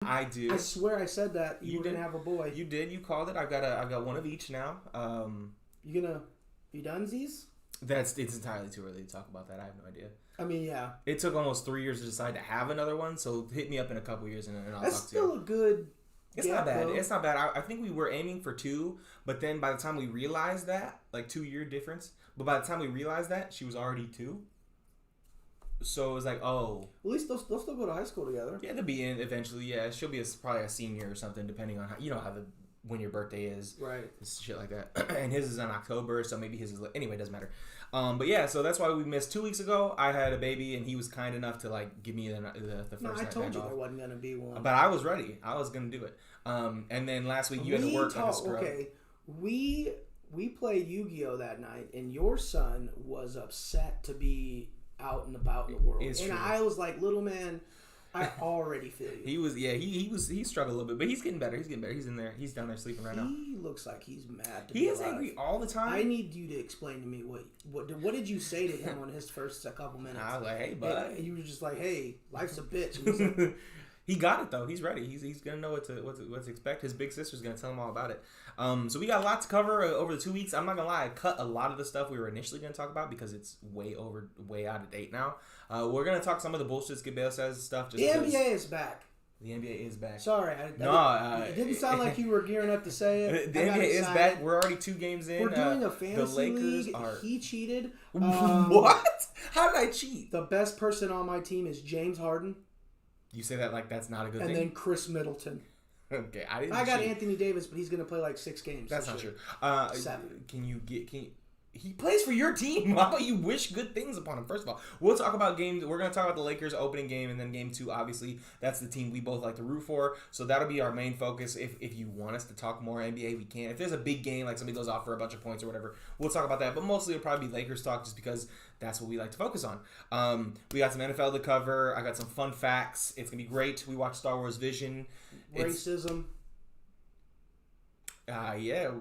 I do. I swear I said that you were did. gonna have a boy. You did. You called it. I've got one of each now. You gonna be donesies? It's entirely too early to talk about that. I have no idea. I mean, yeah. It took almost 3 years to decide to have another one, so hit me up in a couple years and I'll That's talk to you. still a good. It's not bad. It's not bad. I think we were aiming for 2, but then by the time we realized that, like 2-year difference, but by the time we realized that, she was already 2. So it was like, oh. At least they'll still go to high school together. Yeah, they'll be in eventually. Yeah, she'll be probably a senior or something, depending on how when your birthday is. Right. Shit like that. And his is in October, so maybe his is anyway. Doesn't matter. But yeah, so that's why we missed 2 weeks ago. I had a baby, and he was kind enough to like give me the first. No, I night told back you off. there wasn't gonna be one. But I was ready. I was gonna do it. And then last week you had to work like a scrub. Okay, we played Yu-Gi-Oh that night, and your son was upset to be out and about in the world. It's and true. I was like, little man, I already feel you. He struggled a little bit, but he's getting better. He's in there. He's down there sleeping right now. He looks like he's mad. He is angry all the time. I need you to explain to me what did you say to him on his first couple minutes? I was like, hey, bud. And you were just like, hey, life's a bitch. And he's like, he got it though. He's ready. He's gonna know what to expect. His big sister's gonna tell him all about it. So we got a lot to cover over the 2 weeks. I'm not gonna lie, I cut a lot of the stuff we were initially gonna talk about because it's way out of date now. We're gonna talk some of the bullshit Skip Bayless says stuff. The NBA is back. The NBA is back. Sorry, it didn't sound like you were gearing up to say it. The NBA is back. We're already 2 games in. We're doing a fantasy the Lakers league. Are... He cheated. What? How did I cheat? The best person on my team is James Harden. You say that like that's not a good thing? And then Chris Middleton. Okay, I got Anthony Davis, but he's going to play like 6 games. That's not true. 7. He plays for your team. How about you wish good things upon him? First of all, we'll talk about games. We're going to talk about the Lakers opening game and then game 2. Obviously, that's the team we both like to root for. So that'll be our main focus. If you want us to talk more NBA, we can. If there's a big game, like somebody goes off for a bunch of points or whatever, we'll talk about that. But mostly it'll probably be Lakers talk just because that's what we like to focus on. We got some NFL to cover. I got some fun facts. It's going to be great. We watched Star Wars Vision. Racism. Yeah,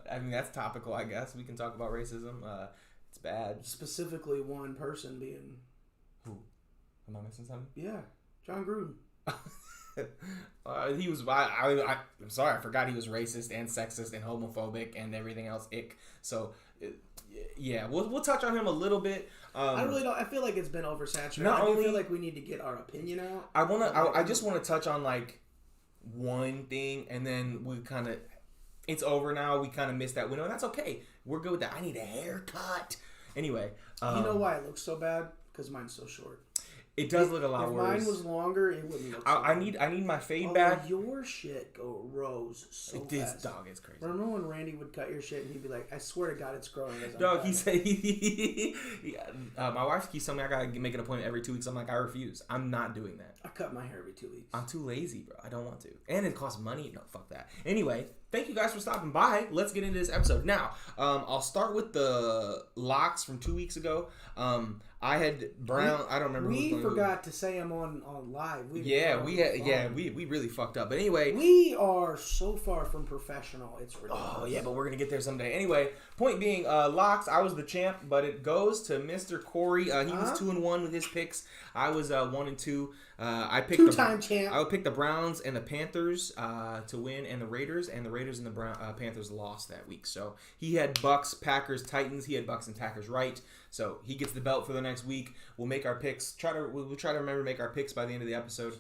I mean, that's topical, I guess. We can talk about racism. It's bad. Specifically, one person being... Who? Am I missing something? Yeah, John Gruden. He was... I'm sorry, I forgot he was racist and sexist and homophobic and everything else. Ick. So, yeah, we'll touch on him a little bit. I really don't... I feel like it's been oversaturated. I do feel like we need to get our opinion out. I just want to touch on, like, one thing, and then we kind of... It's over now. We kind of missed that window, and that's okay. We're good with that. I need a haircut. Anyway. You know why it looks so bad? Because mine's so short. It does look a lot worse. If mine was longer, it wouldn't look so I bad. need my fade back. Your shit rose so fast. This dog is crazy. Remember when Randy would cut your shit and he'd be like, I swear to God it's growing. Dog, he said, my wife keeps telling me I gotta make an appointment every 2 weeks. I'm like, I refuse. I'm not doing that. I cut my hair every 2 weeks. I'm too lazy, bro. I don't want to. And it costs money. No, fuck that. Anyway, thank you guys for stopping by. Let's get into this episode. Now, I'll start with the locks from 2 weeks ago. I had Brown. I don't remember. We forgot to say them on live. We really fucked up. But anyway, we are so far from professional. It's ridiculous. Oh yeah, but we're gonna get there someday. Anyway, point being, locks. I was the champ, but it goes to Mr. Corey. He was 2-1 with his picks. I was 1-2. I picked two-time champ. I would pick the Browns and the Panthers to win, and the Raiders and the Panthers lost that week. So he had Bucks, Packers, Titans. He had Bucks and Packers right. So he gets the belt for the next week. We'll make our picks. We'll try to remember to make our picks by the end of the episode.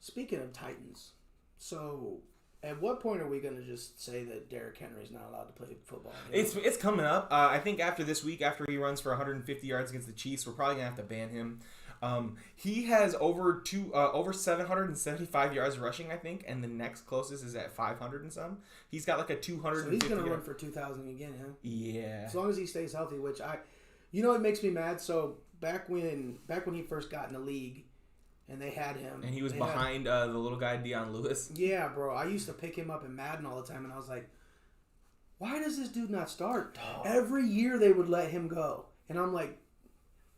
Speaking of Titans, so at what point are we going to just say that Derrick Henry is not allowed to play football anymore? It's coming up. I think after this week, after he runs for 150 yards against the Chiefs, we're probably going to have to ban him. He has over 775 yards rushing, I think, and the next closest is at 500 and some. He's got like a 250. So he's going to run for 2,000 again, huh? Yeah. As long as he stays healthy, which it makes me mad. So back when he first got in the league, and they had him, and he was behind the little guy Deion Lewis. Yeah, bro. I used to pick him up in Madden all the time, and I was like, why does this dude not start? Oh. Every year they would let him go, and I'm like,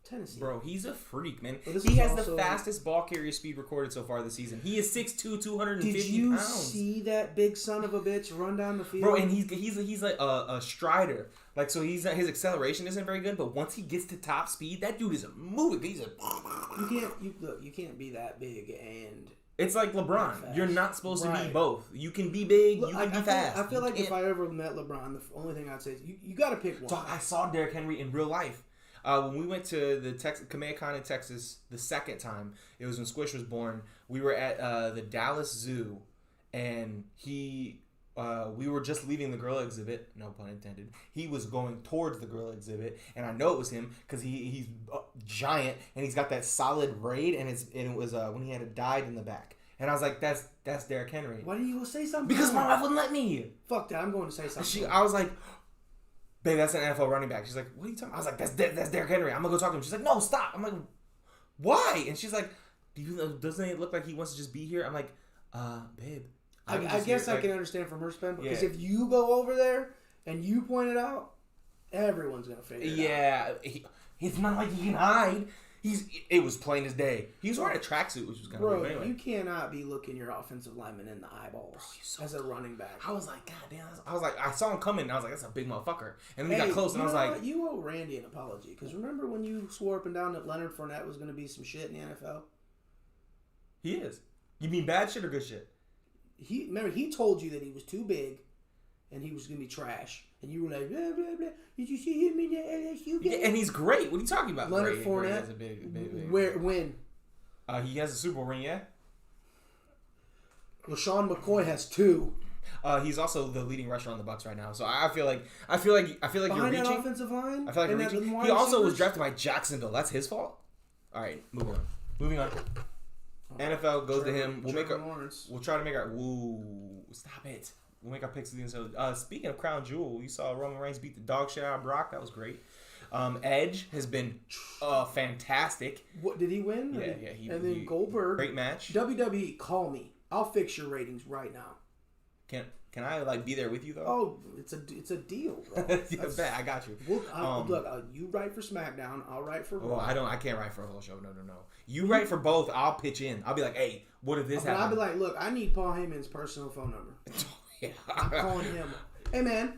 Tennessee. Bro, he's a freak, man. He has the fastest ball carrier speed recorded so far this season. He is 6'2", 250 pounds. Did you see that big son of a bitch run down the field? Bro, and he's like a strider. Like, so his acceleration isn't very good, but once he gets to top speed, that dude is moving. You can't be that big and It's like LeBron. Fast. You're not supposed to be Right. both. You can be big. Look, You can be I fast. feel You like if can't- I ever met LeBron, the only thing I'd say is you got to pick one. So I saw Derrick Henry in real life. When we went to the Kamehacon in Texas the second time, it was when Squish was born. We were at the Dallas Zoo, and we were just leaving the gorilla exhibit. No pun intended. He was going towards the gorilla exhibit, and I know it was him because he's giant and he's got that solid braid, and it was when he had dyed in the back. And I was like, that's Derrick Henry. Why didn't you go say something? Because my wife wouldn't let me. Fuck that. I'm going to say something. I was like, babe, that's an NFL running back. She's like, what are you talking about? I was like, that's Derrick Henry. I'm going to go talk to him. She's like, no, stop. I'm like, why? And she's like, doesn't it look like he wants to just be here? I'm like, babe. I guess I can understand from her spin because Yeah. if you go over there and you point it out, everyone's going to figure it out. Yeah. It's not like he can hide. It was plain as day. He was wearing a tracksuit, which was kind of Bro, weird. Anyway. you cannot be looking your offensive lineman in the eyeballs as a running back. I was like, God damn. I was like, I saw him coming, and I was like, that's a big motherfucker. And then we Hey, got close, and I was you know like, what? You owe Randy an apology because remember when you swore up and down that Leonard Fournette was going to be some shit in the NFL? he is. You mean bad shit or good shit? He told you that he was too big and he was going to be trash. And you were like, blah, blah, blah. Did you see him in the LSU game? Yeah, and he's great. What are you talking about? Leonard Great. Fournette? He has a big. When? He has a Super Bowl ring, yeah? LaShawn McCoy has 2. He's also the leading rusher on the Bucks right now. So I feel like you're Behind that reaching. offensive line? I feel like you're And reaching. them wide He also was receivers? drafted by Jacksonville. That's his fault. All right, moving on. NFL goes to him. We'll try to make our. Woo! Stop it. We'll make our picks at the end. So, speaking of Crown Jewel, you saw Roman Reigns beat the dog shit out of Brock. That was great. Edge has been fantastic. What did he win? Yeah. And then Goldberg. Great match. WWE, call me. I'll fix your ratings right now. Can I be there with you though? Oh, it's a deal, bro. Yeah, bet I got you. Look, you write for SmackDown. I'll write for Raw. I can't write for a whole show. No. You write for both. I'll pitch in. I'll be like, hey, what if this But I'll happens? be like, look, I need Paul Heyman's personal phone number. Yeah. I'm calling him. Hey, man,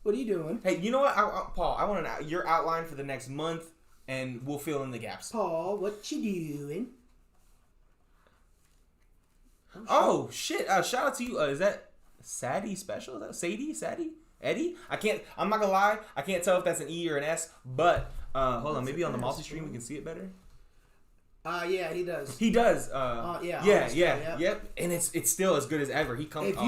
what are you doing? Hey, you know what, Paul? I want your outline for the next month, and we'll fill in the gaps. Paul, what you doing? Oh shit! Shout out to you. Is that Sadie special? Is that Sadie? Eddie? I'm not gonna lie. I can't tell if that's an E or an S. But hold on. Maybe on the multi-stream we can see it better. Yeah, he does. He does. Yeah. Yep. And it's still as good as ever. He comes. If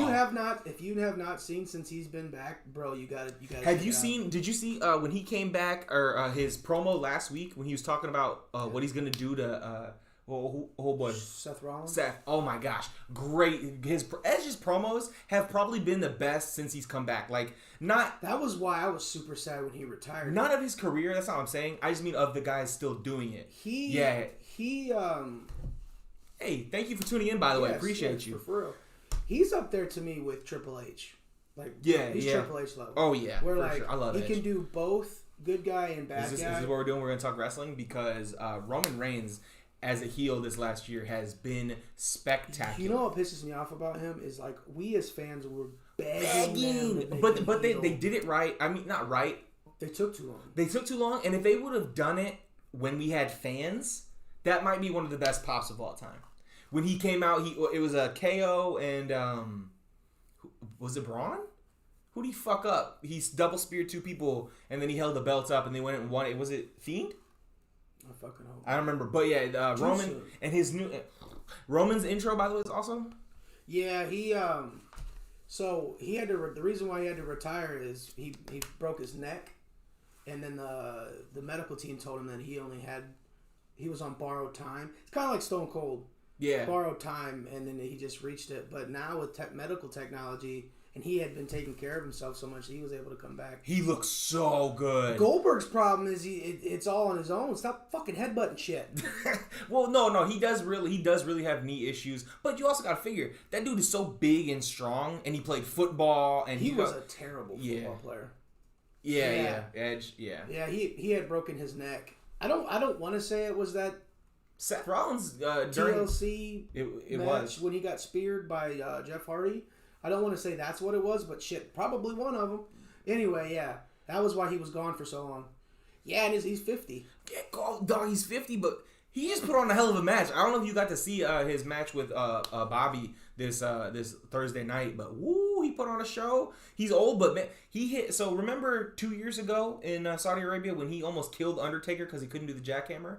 you have not seen since he's been back, bro, you got to. Have you seen? Did you see when he came back or his promo last week when he was talking about what he's gonna do to oh boy, Seth Rollins? Oh my gosh, great! Edge's promos have probably been the best since he's come back. Like That was why I was super sad when he retired. not of his career. That's not what I'm saying. I just mean of the guys still doing it. He. Hey, thank you for tuning in. By the way, appreciate you. For real. He's up there to me with Triple H. Like he's Triple H level. Oh yeah, where for like sure. I love he Edge. can do both good guy and bad Is this guy. what we're doing? We're going to talk wrestling because Roman Reigns, as a heel this last year, has been spectacular. You know what pisses me off about him is like we as fans were begging. But they did it right. I mean, not right. They took too long. They took too long, and if they would have done it when we had fans, that might be one of the best pops of all time. When he came out, it was a KO and was it Braun? Who did he fuck up? He double speared 2 people, and then he held the belt up, and they went and won it. Was it Fiend? I fucking hope. I don't remember, but yeah, Roman soon. and his new Roman's intro, by the way, is awesome. Yeah, he so he had to. The reason why he had to retire is he broke his neck, and then the medical team told him that he was on borrowed time. It's kind of like Stone Cold. Yeah, Borrowed time, and then he just reached it. But now with medical technology, and he had been taking care of himself so much, he was able to come back. he looks so good. Goldberg's problem is it's all on his own. Stop fucking headbutting shit. Well, no, he does really have knee issues. But you also got to figure that dude is so big and strong, and he played football, and He was a terrible football player. Yeah, Edge, yeah. Yeah, he had broken his neck. I don't want to say it was that Seth Rollins during TLC it match was when he got speared by Jeff Hardy. I don't want to say that's what it was, but shit, probably one of them. Anyway, yeah, that was why he was gone for so long. Yeah, and he's 50. Yeah, dog, he's 50, but He just put on a hell of a match. I don't know if you got to see his match with Bobby this Thursday night, but woo, he put on a show. He's old, but man, he hit. So remember 2 years ago in Saudi Arabia when he almost killed Undertaker because he couldn't do the jackhammer?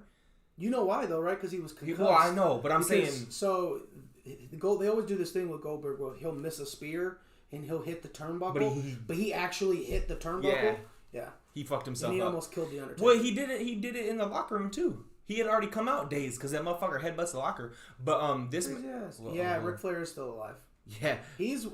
You know why though, right? Because he was concussed. Well, I know, but I'm saying so. They always do this thing with Goldberg where he'll miss a spear and he'll hit the turnbuckle, but he actually hit the turnbuckle. Yeah. He fucked himself and he up. almost killed the Undertaker. Well, he did it in the locker room too. He had already come out days because that motherfucker headbutts the locker. But this, Ric Flair is still alive. Yeah, he's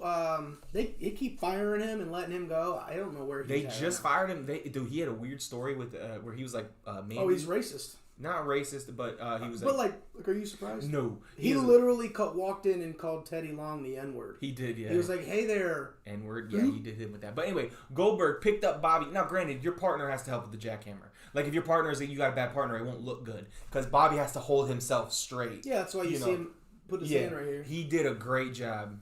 they keep firing him and letting him go. I don't know where he's. They just fired him. He had a weird story with where he was like maybe. Oh, he's racist. Not racist, but he was. But like, are you surprised? No, he literally walked in and called Teddy Long the N-word. He did, yeah. He was like, "Hey there, N-word." Yeah, he did hit with that. But anyway, Goldberg picked up Bobby. Now, granted, your partner has to help with the jackhammer. Like if your partner is you got a bad partner, it won't look good because Bobby has to hold himself straight. Yeah, that's why you see him put his hand right here. He did a great job.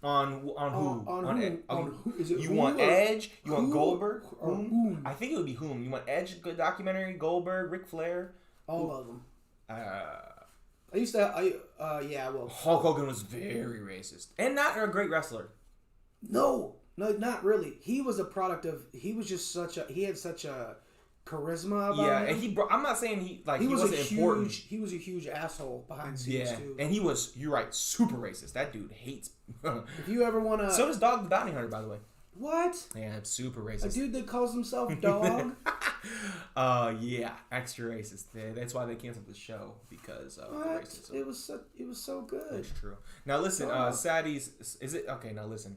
On who? On who? Is it you who want Edge? You want Goldberg? Or whom? I think it would be whom. You want Edge? Good documentary. Goldberg, Ric Flair. All of them. I used to. Well, Hulk Hogan was very racist and not a great wrestler. No, not really. He was a product of. He was just he had such a charisma about him. And I'm not saying he wasn't important. He was a huge asshole behind scenes too. And he was. You're right. Super racist. That dude hates. If you ever want to. So does Dog the Bounty Hunter, by the way. What? Yeah, it's super racist. A dude that calls himself Dog? Yeah, extra racist. That's why they canceled the show because of the racism. It was so good. That's true. Now listen, Sadie's is it okay? Now listen,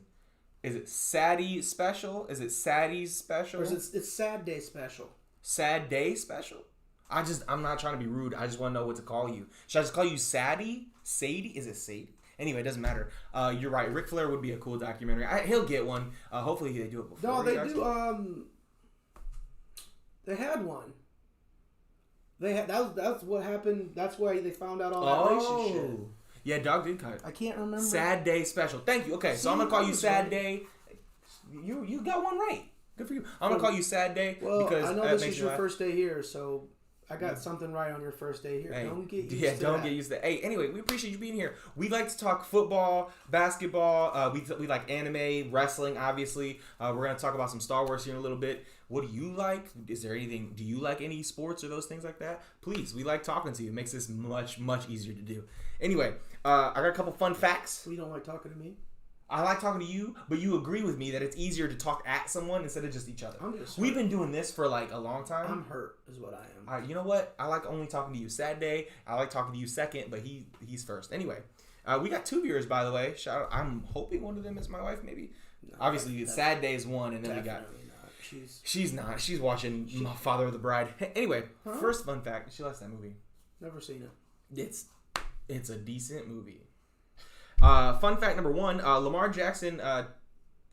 is it Sadie special? Is it Sadie's special? Or is it's Sad Day special? Sad Day special? I'm not trying to be rude. I just want to know what to call you. Should I just call you Sadie? Sadie? Is it Sadie? Anyway, it doesn't matter. You're right. Ric Flair would be a cool documentary. He'll get one. Hopefully they do it before. No, they do. They had one. They had that's what happened. That's why they found out all that racist shit. Yeah, Dog did cut. I can't remember. Sad Day special. Thank you. Okay, so I'm gonna call you Sad Day. You got one right. Good for you. I'm gonna call you Sad Day because I know this is your first day here, so. I got something right on your first day here. Hey, don't get used to that. Don't get used to that. Hey, anyway, we appreciate you being here. We like to talk football, basketball. We like anime, wrestling, obviously. We're going to talk about some Star Wars here in a little bit. What do you like? Is there anything? Do you like any sports or those things like that? Please, we like talking to you. It makes this much, much easier to do. Anyway, I got a couple fun facts. You don't like talking to me? I like talking to you, but you agree with me that it's easier to talk at someone instead of just each other. We've been doing this for like a long time. I'm hurt, is what I am. You know what? I like only talking to you. Sad Day. I like talking to you second, but he's first. Anyway, we got 2 viewers, by the way. Shout out. I'm hoping one of them is my wife, maybe. No, obviously, Sad Day is one, and then we got. Not. She's not. She's watching Father of the Bride. Anyway, first fun fact. She likes that movie. Never seen it. It's a decent movie. Fun fact number 1, Lamar Jackson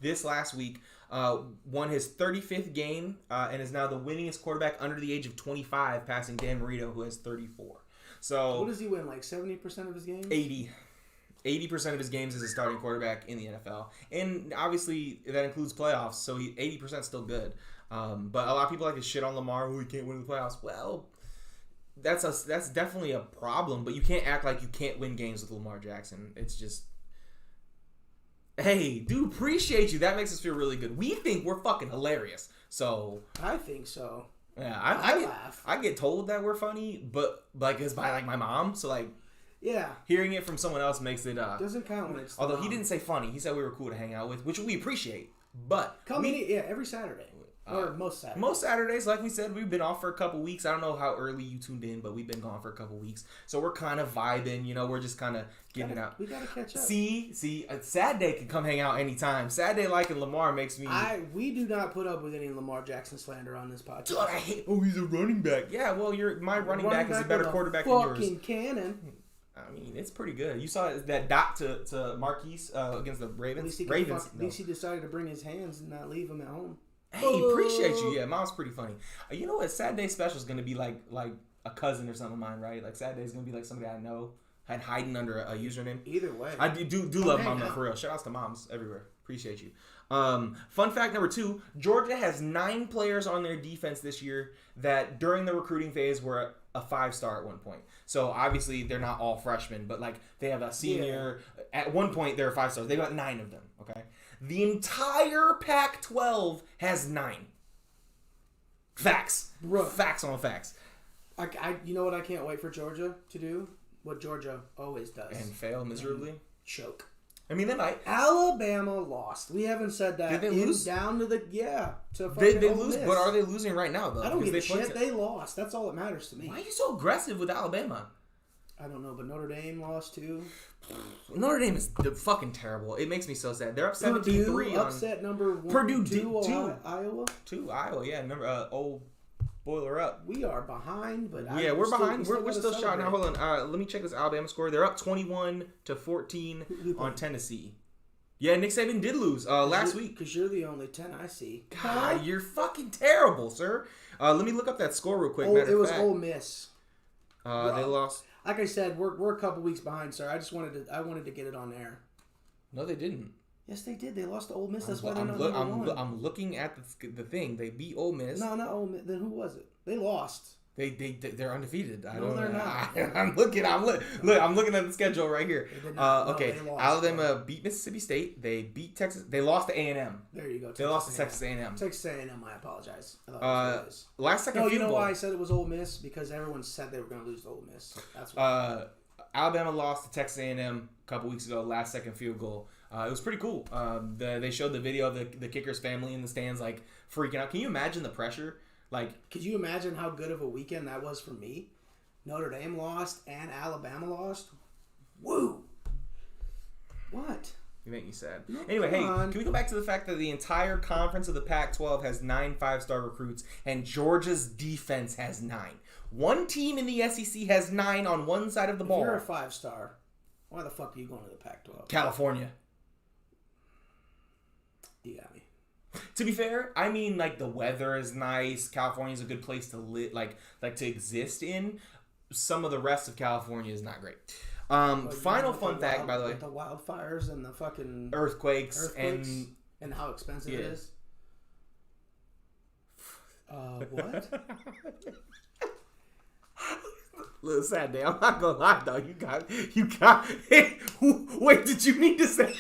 this last week won his 35th game and is now the winningest quarterback under the age of 25, passing Dan Marino, who has 34. So what does he win, like 70% of his games? 80% of his games as a starting quarterback in the NFL. And obviously that includes playoffs, so 80% is still good. But a lot of people like to shit on Lamar, who he can't win the playoffs. Well, that's definitely a problem, but you can't act like you can't win games with Lamar Jackson. It's just, hey, dude, appreciate you. That makes us feel really good. We think we're fucking hilarious. So I think so. Yeah, I laugh. I get told that we're funny, but like it's by like my mom. So like, yeah, hearing it from someone else makes it doesn't count when it's. Although he didn't say funny, he said we were cool to hang out with, which we appreciate. But every Saturday. Or most Saturdays. Most Saturdays, like we said, we've been off for a couple weeks. I don't know how early you tuned in, but we've been gone for a couple weeks. So we're kind of vibing, we're just kind of getting it out. We got to catch up. See, a Sad Day can come hang out anytime. Sad Day liking Lamar makes me... We do not put up with any Lamar Jackson slander on this podcast. Dude, I hate... Oh, he's a running back. Yeah, well, my running back is a better quarterback than yours. Fucking cannon. I mean, it's pretty good. You saw that dot to Marquise against the Ravens. At least he decided to bring his hands and not leave him at home. Hey, appreciate you. Yeah, mom's pretty funny. You know what? Sad Day special is gonna be like a cousin or something of mine, right? Like Sad Day is gonna be like somebody I know. and hiding under a username. Either way, I do love Mama for real. Shout outs to moms everywhere. Appreciate you. Fun fact number 2: Georgia has 9 players on their defense this year that during the recruiting phase were a 5-star at one point. So obviously they're not all freshmen, but like they have a senior. Yeah. At one point they're 5 stars. They got 9 of them. Okay, the entire Pac-12 has 9. Facts, bro. Facts on facts. You know what I can't wait for Georgia to do? What Georgia always does. And fail miserably? Choke. I mean, they might. Alabama lost. We haven't said that. Did they lose? Down to the, to They lose, but are they losing right now, though? I don't give a shit. They lost. That's all that matters to me. Why are you so aggressive with Alabama? I don't know, but Notre Dame lost too. Notre Dame is fucking terrible. It makes me so sad. They're up 17-3 on upset number 1. Purdue 2 Iowa. 2 Iowa, yeah. Number old boiler up. We are behind, but we're behind. We're still shouting. Hold on. Let me check this Alabama score. They're up 21-14 on Tennessee. Yeah, Nick Saban did lose last week. Because you're the only 10 I see. God, you're fucking terrible, sir. Let me look up that score real quick. It was Ole Miss. They lost. Like I said, we're a couple weeks behind, sir. I wanted to get it on air. No, they didn't. Yes, they did. They lost to Ole Miss. That's why they're not number 1. I'm looking at the thing. They beat Ole Miss. No, not Ole Miss. Then who was it? They lost. They're undefeated. They're not. I'm looking at the schedule right here. Okay, Alabama beat Mississippi State. They beat Texas. They lost to A&M. There you go. They lost to Texas A&M. Texas A&M. I apologize. Last second. No, you know why I said it was Ole Miss? Because everyone said they were going to lose to Ole Miss. That's why. Alabama lost to Texas A&M a couple weeks ago. Last second field goal. It was pretty cool. They showed the video of the kicker's family in the stands like freaking out. Can you imagine the pressure? Like, could you imagine how good of a weekend that was for me? Notre Dame lost and Alabama lost. Woo! What? You make me sad. No, anyway, can we go back to the fact that the entire conference of the Pac-12 has 9 5-star recruits and Georgia's defense has 9. One team in the SEC has 9 on one side of the ball. If you're a 5-star, why the fuck are you going to the Pac-12? California. You got me. To be fair, I mean, like, the weather is nice. California's a good place to live, like to exist in. Some of the rest of California is not great. Final fun fact, by the way. The wildfires and the fucking... Earthquakes. And how expensive it is. What? Little sad day. I'm not gonna lie, though. You got... Hey, wait, did you mean to say...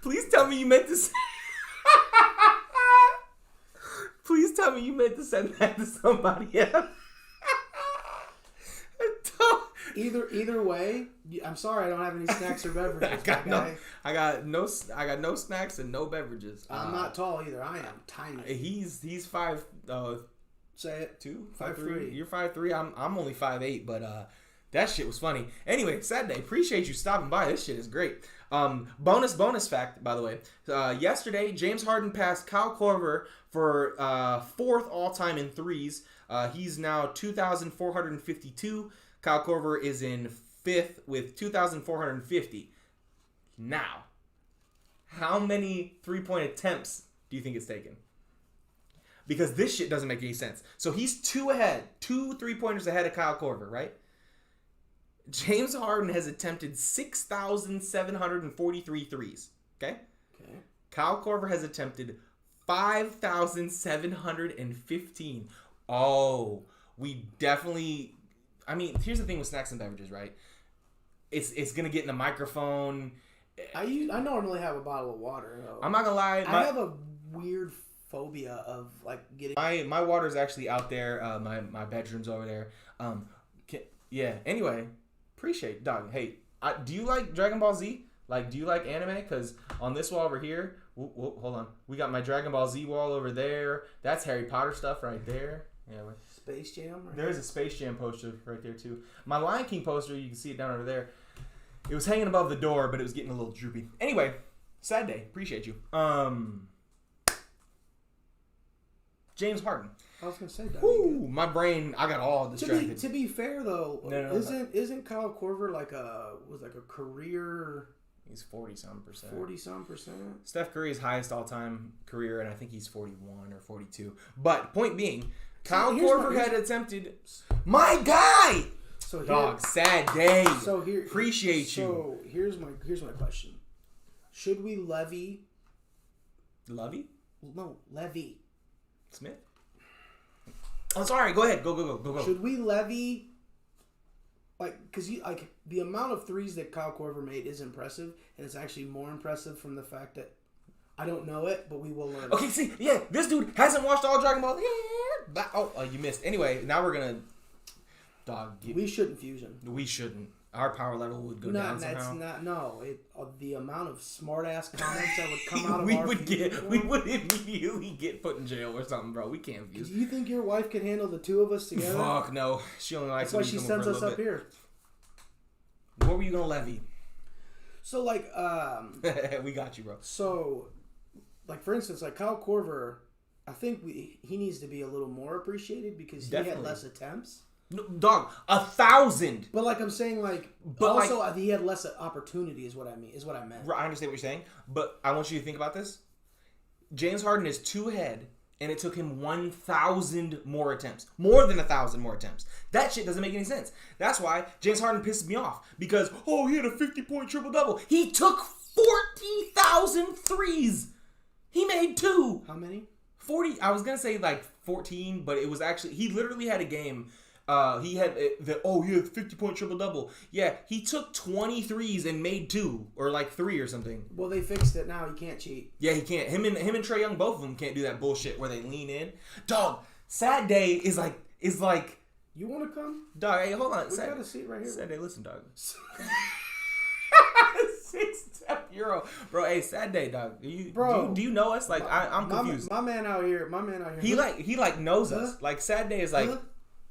Please tell me you meant to say... Please tell me you meant to send that to somebody else. Either way, I'm sorry I don't have any snacks or beverages. I got no snacks and no beverages. I'm not tall either. I am tiny. He's 5. Say it. 2, 5'3". You're 5'3". I'm only 5'8", but that shit was funny. Anyway, Saturday. Appreciate you stopping by. This shit is great. Bonus fact, by the way. Yesterday, James Harden passed Kyle Korver for 4th all-time in threes. He's now 2,452. Kyle Korver is in 5th with 2,450. Now, how many three-point attempts do you think it's taken? Because this shit doesn't make any sense. So he's 2 3-pointers ahead of Kyle Korver, right? James Harden has attempted 6,743 threes. Okay? Kyle Korver has attempted 5,715. Oh, we definitely... I mean, here's the thing with snacks and beverages, right? It's going to get in the microphone. I normally have a bottle of water. Though. I'm not going to lie. I have a weird phobia of, like, getting... My water's actually out there. My bedroom's over there. Anyway... Appreciate, dog. Hey, do you like Dragon Ball Z? Like, do you like anime? Because on this wall over here, hold on. We got my Dragon Ball Z wall over there. That's Harry Potter stuff right there. Yeah, Space Jam? There's a Space Jam poster right there, too. My Lion King poster, you can see it down over there. It was hanging above the door, but it was getting a little droopy. Anyway, sad day. Appreciate you. James Harden. I was gonna say that. My brain, I got all distracted. To be fair though, isn't Kyle Korver like a career? He's 40-some%. 40-some%. Steph Curry's highest all-time career, and I think he's 41 or 42. But point being, Kyle Korver had attempted. My guy. So Dog, sad day. So here, appreciate you. So here's my question: should we levy? No, levy. Smith. Oh, sorry. Go ahead. Go. Should we levy? Because the amount of threes that Kyle Korver made is impressive, and it's actually more impressive from the fact that I don't know it, but we will learn. Okay, see, yeah, this dude hasn't watched all Dragon Ball. You missed. Anyway, now we're gonna. Dog. We shouldn't fusion. We shouldn't. Our power level would go down somehow. That's not. No, the amount of smart ass comments that would come out of we would immediately get put in jail or something, bro. We can't fuse. Do you think your wife can handle the two of us together? Fuck no. She only likes. That's why she sends us up here. What were you gonna levy? So we got you, bro. So, for instance, Kyle Korver, I think he needs to be a little more appreciated because he had less attempts. No, dog, 1,000. But I'm saying he had less opportunity is what I meant. I understand what you're saying, but I want you to think about this. James Harden is 2 ahead, and it took him 1,000 more attempts. More than 1,000 more attempts. That shit doesn't make any sense. That's why James Harden pisses me off. Because, he had a 50-point triple-double. He took 40,000 threes. He made 2. How many? 40. I was going to say 14, but it was actually, he literally had a game. He had 50-point triple-double. Yeah, he took 20 threes and made 2 or 3 or something. Well, they fixed it now. He can't cheat. Yeah, he can't. Him and Trae Young, both of them can't do that bullshit where they lean in. Dog, sad day is like. You want to come? Dog, hey, hold on. We got a seat right here. Sad day, listen, dog. 6 euro, bro. Hey, sad day, dog. Do you know us? I'm confused. My man out here. He knows us. Sad day is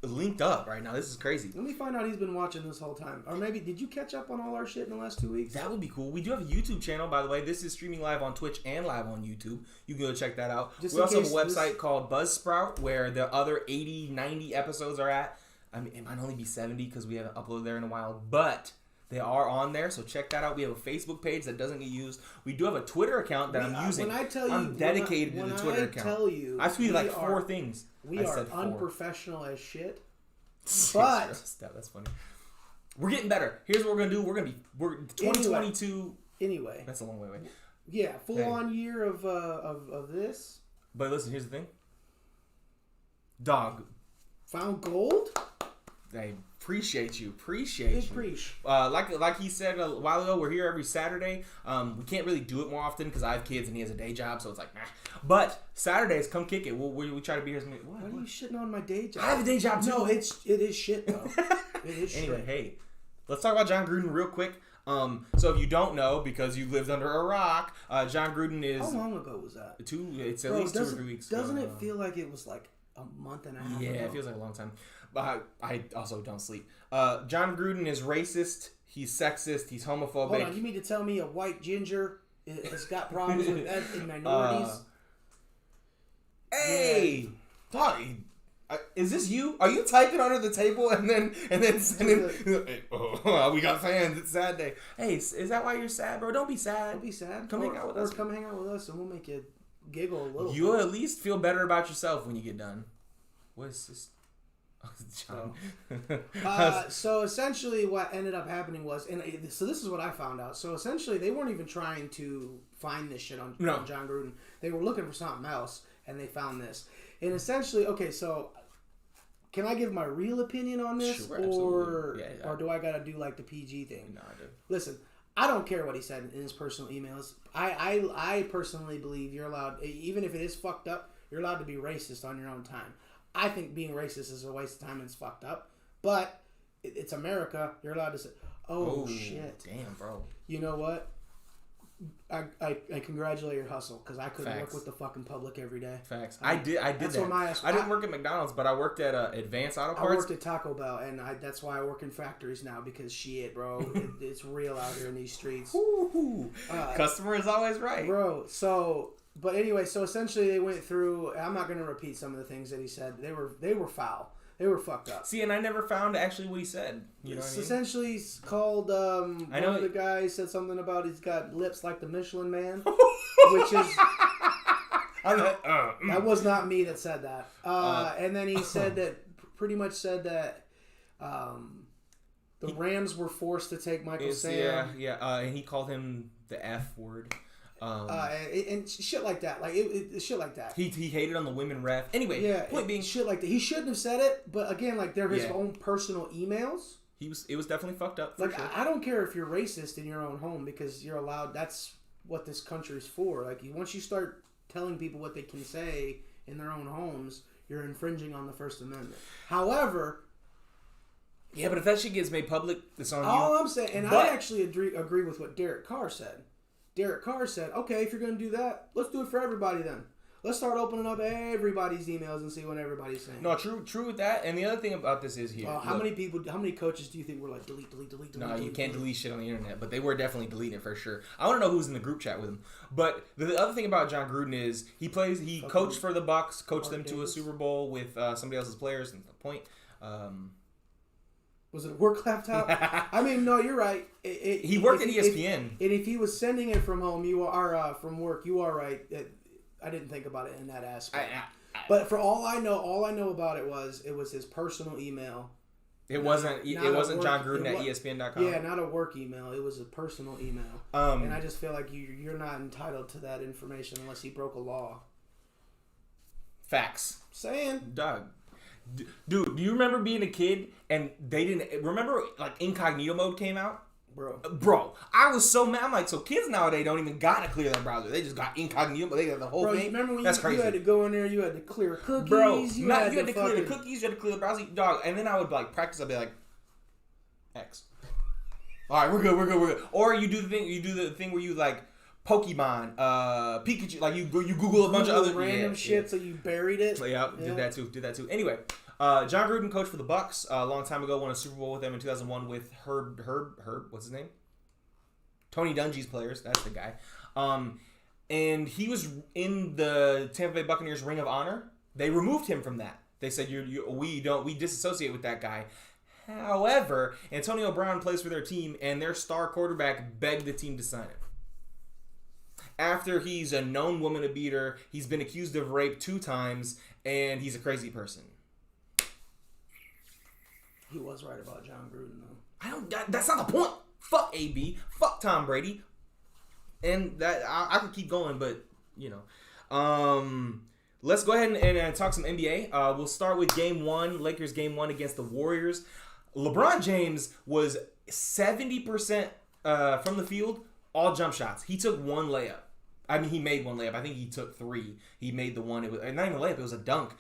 linked up right now. This is crazy. Let me find out he's been watching this whole time. Or maybe, did you catch up on all our shit in the last 2 weeks? That would be cool. We do have a YouTube channel, by the way. This is streaming live on Twitch and live on YouTube. You can go check that out. We also have a website called Buzzsprout where the other 80, 90 episodes are at. I mean, it might only be 70 because we haven't uploaded there in a while, but they are on there, so check that out. We have a Facebook page that doesn't get used. We do have a Twitter account that I'm using. I'm dedicated to the Twitter account. I tweeted 4 things. We are unprofessional as shit. But that's funny. We're getting better. Here's what we're gonna do. We're 2022. Anyway, that's a long way away. Yeah, full-on year of this. But listen, here's the thing. Dog found gold. Hey, appreciate you. Like he said a while ago, we're here every Saturday. We can't really do it more often because I have kids and he has a day job, so it's nah. But Saturdays, come kick it. We try to be here. What are you shitting on my day job? I have a day job too. No, it is shit though. It is anyway, shit. Hey, let's talk about John Gruden real quick. So if you don't know, because you lived under a rock, John Gruden is. How long ago was that? It's at least 2 or 3 weeks. Doesn't it feel like it was a month and a half? Yeah, ago? It feels like a long time. But I also don't sleep. John Gruden is racist. He's sexist. He's homophobic. Hold on, you mean to tell me a white ginger has got problems with that in minorities? Hey, dog, is this you? Are you typing under the table and then sending? We got fans. It's sad day. Hey, is that why you're sad, bro? Don't be sad. Don't be sad. Come hang out with us. Come hang out with us, and we'll make you giggle a little. You'll at least feel better about yourself when you get done. What is this? John. So essentially what ended up happening was, so this is what I found out. So essentially they weren't even trying to find this shit on John Gruden. They were looking for something else, and they found this. And essentially, okay, so can I give my real opinion on this? Sure, or do I gotta do the PG thing? No, I do. Listen, I don't care what he said in his personal emails. I personally believe you're allowed, even if it is fucked up, you're allowed to be racist on your own time. I think being racist is a waste of time and it's fucked up. But it's America. You're allowed to say, oh shit. Damn, bro. You know what? I congratulate your hustle because I couldn't work with the fucking public every day. Facts. I did that's that. I didn't work at McDonald's, but I worked at Advanced Auto Parts. I worked at Taco Bell, and that's why I work in factories now because shit, bro. It's real out here in these streets. Customer is always right. Bro, But anyway, so essentially they went through. I'm not going to repeat some of the things that he said. They were foul. They were fucked up. See, and I never found actually what he said. You know what I mean? Essentially, he's called. One of the guys said something about he's got lips like the Michelin Man, which is. That was not me that said that. And then he said that. Pretty much said that. The Rams were forced to take Michael Sam. And he called him the F word. And shit like that. Like shit like that. He hated on the women ref. Anyway, point being, shit like that. He shouldn't have said it, but again, like they're his own personal emails. It was definitely fucked up. Like sure. I don't care if you're racist in your own home because you're allowed. That's what this country's for. Like once you start telling people what they can say in their own homes, you're infringing on the First Amendment. However, yeah, but if that shit gets made public, it's on you. All I'm saying, and I actually agree with what Derek Carr said. Derek Carr said, okay, if you're going to do that, let's do it for everybody then. Let's start opening up everybody's emails and see what everybody's saying. No, true with that. And the other thing about this is here. How many coaches do you think were like, delete? No, you can't delete shit on the internet, but they were definitely deleting it for sure. I want to know who's in the group chat with him. But the other thing about John Gruden is he coached for the Bucs, coached them to a Super Bowl with somebody else's players, and the point. Was it a work laptop? I mean, no, you're right. He worked at ESPN. And if he was sending it from home, from work, you are right. I didn't think about it in that aspect. But for all I know about it was his personal email. It wasn't John Gruden at ESPN.com. Yeah, not a work email. It was a personal email. And I just feel like you're not entitled to that information unless he broke a law. Facts. Saying. Doug. Dude, do you remember being a kid and they didn't remember like incognito mode came out? Bro, I was so mad. I'm like, so kids nowadays don't even gotta clear their browser. They just got incognito, but they got the whole thing. Remember when That's you crazy. You had to go in there, you had to clear cookies. Bro, you had to clear the cookies, you had to clear the browser, dog. And then I would like practice. I'd be like, X. All right, we're good. Or you do the thing where you like Pokemon, Pikachu, like you Google a bunch of other random shit, so you buried it. Yeah, did that too. Anyway. John Gruden coached for the Bucs a long time ago. Won a Super Bowl with them in 2001 with Herb. What's his name? Tony Dungy's players. That's the guy. And he was in the Tampa Bay Buccaneers Ring of Honor. They removed him from that. They said we disassociate with that guy. However, Antonio Brown plays for their team, and their star quarterback begged the team to sign him. After he's a known woman beater, he's been accused of rape 2 times, and he's a crazy person. He was right about John Gruden, though. That's not the point. Fuck AB. Fuck Tom Brady. And that I could keep going, but you know. Let's go ahead and talk some NBA. We'll start with Game 1. Lakers Game 1 against the Warriors. LeBron James was 70% from the field, all jump shots. He took 1 layup. I mean, he made 1 layup. I think he took 3. He made the one. It was not even a layup. It was a dunk.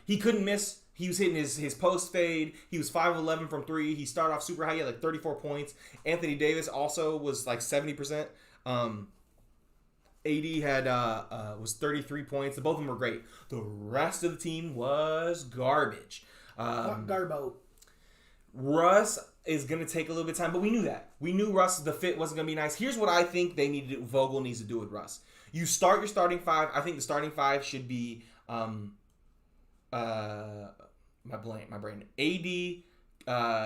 He couldn't miss. He was hitting his post fade. He was 5 of 11 from 3. He started off super high. He had like 34 points. Anthony Davis also was like 70%. AD had was 33 points. Both of them were great. The rest of the team was garbage. Garbo. Russ is going to take a little bit of time, but we knew that. We knew Russ, the fit wasn't going to be nice. Here's what I think Vogel needs to do with Russ. You start your starting 5. I think the starting 5 should be my brain. AD,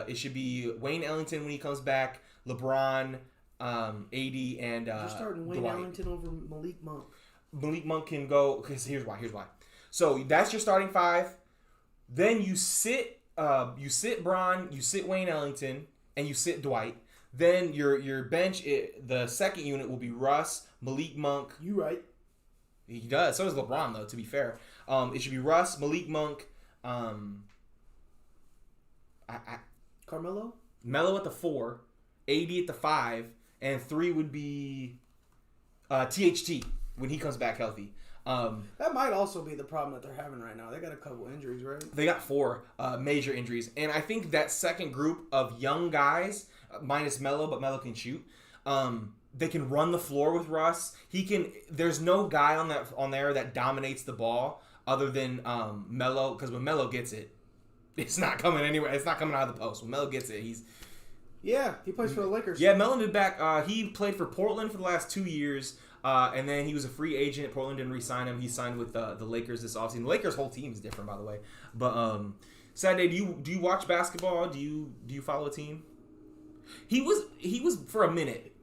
it should be Wayne Ellington when he comes back, LeBron, AD, and You're starting Wayne Dwight. Ellington over Malik Monk. Malik Monk can go, because here's why. So that's your starting 5. Then you sit Bron, you sit Wayne Ellington, and you sit Dwight. Then your bench, the second unit will be Russ, Malik Monk. You right. He does. So does LeBron, though, to be fair. It should be Russ, Malik Monk, Carmelo? Melo at the 4, AD at the 5, and 3 would be THT when he comes back healthy. That might also be the problem that they're having right now. They got a couple injuries, right? They got 4 major injuries. And I think that second group of young guys, minus Melo, but Melo can shoot, they can run the floor with Russ. There's no guy on there that dominates the ball other than Melo, because when Melo gets it, it's not coming anywhere. It's not coming out of the post. When Melo gets it, he plays for the Lakers. Yeah, Melo did back. He played for Portland for the last 2 years, and then he was a free agent. Portland didn't re-sign him. He signed with the Lakers this offseason. The Lakers' whole team is different, by the way. But Saturday, do you watch basketball? Do you follow a team? He was for a minute.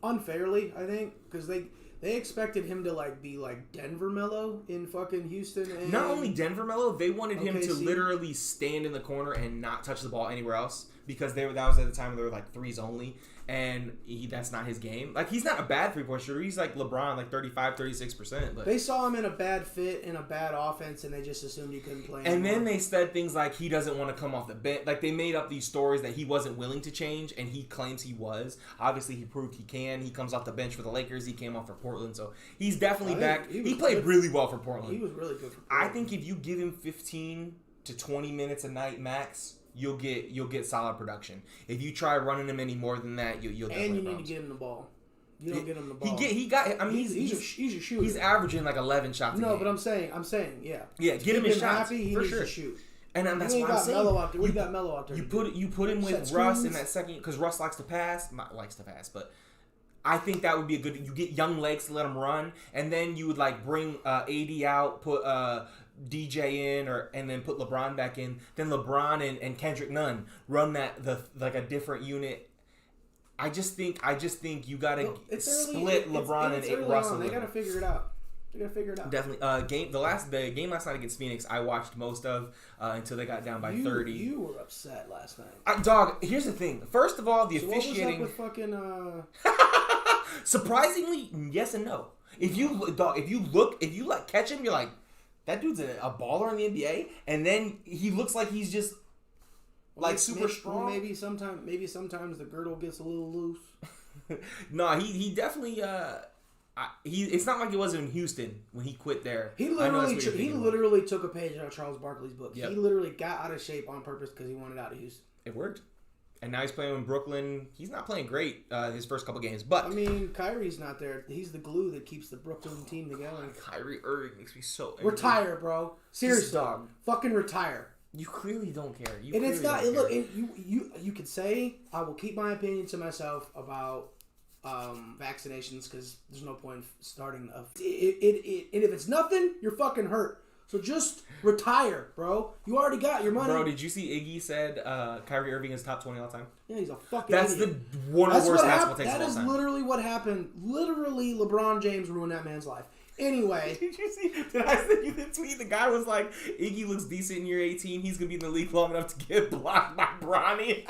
Unfairly, I think, because they expected him to be like Denver Melo in fucking Houston. And not only Denver Melo, they wanted him to literally stand in the corner and not touch the ball anywhere else. because that was at the time where they were like threes only, and that's not his game. Like, he's not a bad 3-point shooter. He's like LeBron, like 35, 36%. But they saw him in a bad fit in a bad offense, and they just assumed he couldn't play. And then they said things like he doesn't want to come off the bench. Like, they made up these stories that he wasn't willing to change, and he claims he was. Obviously, he proved he can. He comes off the bench for the Lakers. He came off for Portland, so he's definitely back. He played really well for Portland. He was really good for Portland. I think if you give him 15 to 20 minutes a night max, you'll get solid production. If you try running him any more than that, you'll definitely. And you need to get him the ball. You don't get him the ball. I mean, he's a shooter. He's averaging like 11 shots a game. No, but I'm saying, yeah. Yeah, get him his shots. Happy, he for needs sure. to shoot. And that's what I'm saying. We got Melo out there. You put him with Russ in that second, because Russ likes to pass, but I think that would be a good. You get young legs to let him run, and then you would like bring AD out, put DJ in, and then put LeBron back in. Then LeBron and Kendrick Nunn run like a different unit. I just think you gotta split LeBron and Russ. They gotta figure it out. Definitely. The game last night against Phoenix, I watched most of until they got down by 30. You were upset last night. Dog, here's the thing. First of all, the officiating. What was up with fucking? Surprisingly, yes and no. If you catch him, you're like, that dude's a baller in the NBA, and then he looks like he's just super strong. Maybe sometimes the girdle gets a little loose. No, he definitely. It's not like it was in Houston when he quit there. He literally took a page out of Charles Barkley's book. Yep. He literally got out of shape on purpose because he wanted out of Houston. It worked. And now he's playing in Brooklyn. He's not playing great his first couple games, but I mean, Kyrie's not there. He's the glue that keeps the Brooklyn team together. Kyrie Irving makes me so angry. Retire, bro. Seriously, dog. Fucking retire. You clearly don't care. It's not. Look, you could say I will keep my opinion to myself about vaccinations because there's no point starting. And if it's nothing, you're fucking hurt. So just retire, bro. You already got your money. Bro, did you see Iggy said Kyrie Irving is top 20 all time? Yeah, he's a fucking That's idiot. One of the worst basketball takes of all time. That is literally what happened. Literally, LeBron James ruined that man's life. Anyway. Did I send you the tweet? The guy was like, Iggy looks decent in year 18. He's going to be in the league long enough to get blocked by Bronny.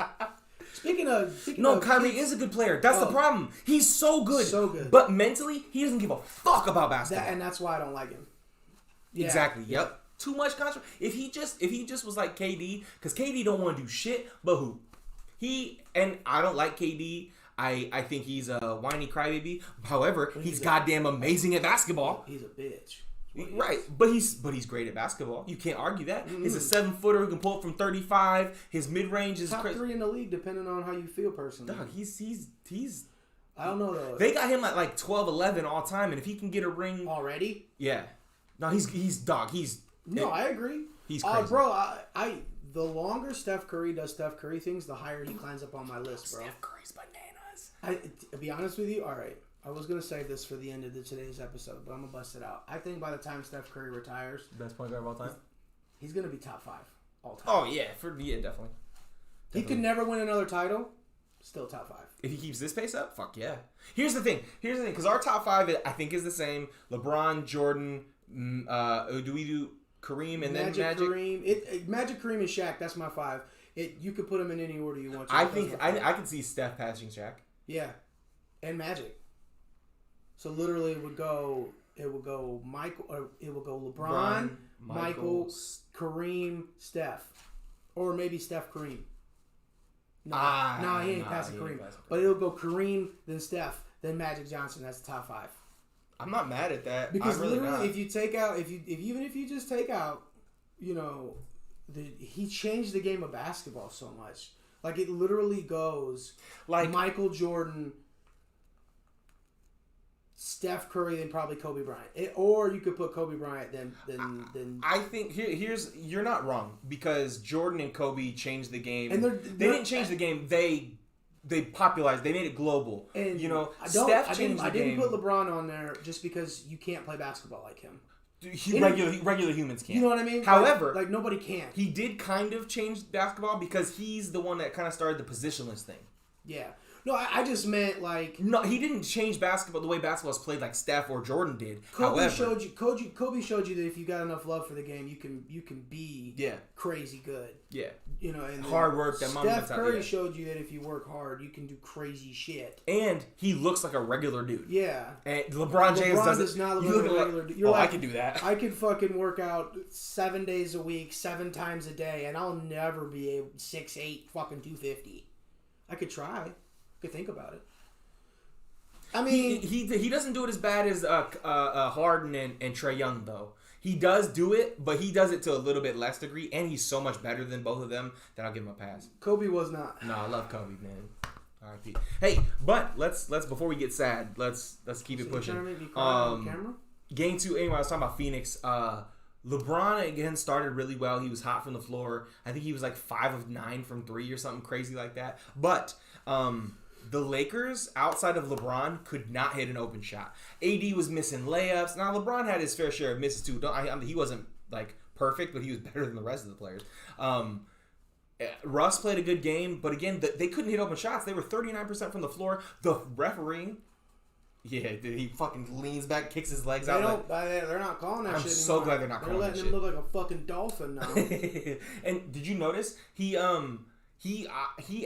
Speaking of Kyrie is a good player. That's the problem. He's so good. So good. But mentally, he doesn't give a fuck about basketball. And that's why I don't like him. Yeah. Exactly. Yep. Too much controversy. If he just was like KD, because KD don't want to do shit but hoop. And I don't like KD. I think he's a whiny crybaby. However, he's goddamn amazing at basketball. He's a bitch. Right, but he's great at basketball. You can't argue that. Mm-hmm. He's a 7-footer who can pull it from 35. His mid range is top 3 in the league, depending on how you feel personally. Dog, he's. I don't know though. They got him at like 12-11 all time, and if he can get a ring already, yeah. No, he's dog. I agree. He's crazy, bro. I the longer Steph Curry does Steph Curry things, the higher he climbs up on my list, bro. Steph Curry's bananas. To be honest with you, all right. I was gonna save this for the end of today's episode, but I'm gonna bust it out. I think by the time Steph Curry retires, best point guard of all time, he's gonna be top 5 all time. Oh yeah, definitely. He could never win another title. Still top 5. If he keeps this pace up, fuck yeah. Here's the thing, because our top 5 I think is the same: LeBron, Jordan. Do we do Kareem and then Magic? Kareem. Magic, Kareem, and Shaq. That's my 5. You could put them in any order you want to. I think I could see Steph passing Shaq. Yeah, and Magic. So literally, it would go Michael, or it would go LeBron, Michael, Kareem, Steph, or maybe Steph, Kareem. No, he ain't passing Kareem. But it'll go Kareem, then Steph, then Magic Johnson. That's the top 5. I'm not mad at that because really literally, not. if you take out, if you just take out, he changed the game of basketball so much. Like it literally goes like Michael Jordan, Steph Curry, then probably Kobe Bryant, or you could put Kobe Bryant then. I think here's you're not wrong because Jordan and Kobe changed the game. And they didn't change the game. They popularized. They made it global. And Steph changed the game. I didn't put LeBron on there just because you can't play basketball like him. Regular humans can't. You know what I mean? However, like nobody can. He did kind of change basketball because he's the one that kind of started the positionless thing. Yeah. No, I just meant like No, he didn't change basketball the way basketball is played like Steph or Jordan did. Kobe However, showed you. Kobe showed you that if you got enough love for the game, you can be crazy good. Yeah. You know, and Hard work. That Steph Curry showed you that if you work hard, you can do crazy shit. And he looks like a regular dude. Yeah. And LeBron James does not look like a regular dude. You're I can do that. I could fucking work out 7 days a week, 7 times a day, and I'll never be a 6'8", fucking 250. I could try. I could think about it. I mean, he doesn't do it as bad as Harden and Trae Young though. He does do it, but he does it to a little bit less degree, and he's so much better than both of them that I'll give him a pass. Kobe was not. No, I love Kobe, man. R.I.P. Hey, but let's before we get sad, let's keep it pushing. Game 2. Anyway, I was talking about Phoenix. LeBron again started really well. He was hot from the floor. I think he was like 5 of 9 from 3 or something crazy like that. But the Lakers, outside of LeBron, could not hit an open shot. AD was missing layups. Now LeBron had his fair share of misses too. He wasn't like perfect, but he was better than the rest of the players. Russ played a good game, but again, they couldn't hit open shots. They were 39% from the floor. The referee, he fucking leans back, kicks his legs out. They're not calling that shit anymore. I'm so glad they're not calling that shit. They're letting him look like a fucking dolphin now. And did you notice he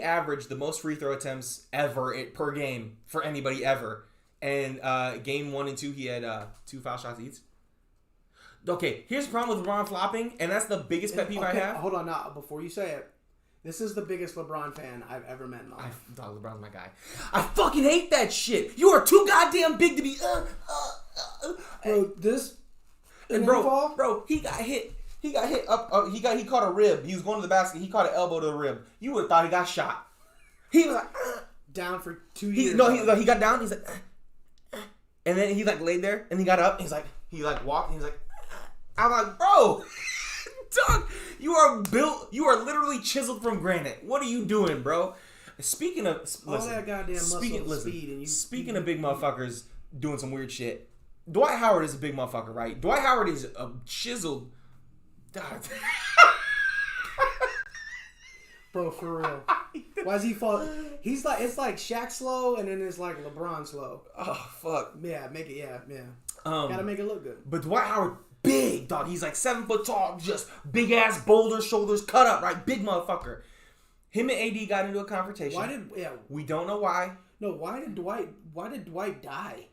averaged the most free throw attempts ever per game for anybody ever. And game 1 and 2, he had 2 foul shots each. Okay, here's the problem with LeBron flopping, and that's the biggest pet peeve I have. Hold on, now before you say it. This is the biggest LeBron fan I've ever met in my life. LeBron's my guy. I fucking hate that shit. You are too goddamn big to be. Bro, this. And bro, he got hit. He got hit up. He caught a rib. He was going to the basket. He caught an elbow to the rib. You would have thought he got shot. He was like down for 2 years. He got down. He's like, and then he like laid there and he got up. And he walked. And he's like, I'm like, bro. Dog, you are literally chiseled from granite. What are you doing, bro? Speaking of that goddamn muscle speed, and speaking of big motherfuckers doing some weird shit, Dwight Howard is a big motherfucker, right? Dwight Howard is a chiseled. Bro, for real. Why is he fall? He's like, it's like Shaq slow, and then it's like LeBron slow. Oh fuck. Yeah, make it. Yeah. Gotta make it look good. But Dwight Howard. Big dog, he's like 7 foot tall, just big ass boulder shoulders cut up, right? Big motherfucker. Him and AD got into a confrontation. We don't know why. No, why did Dwight die?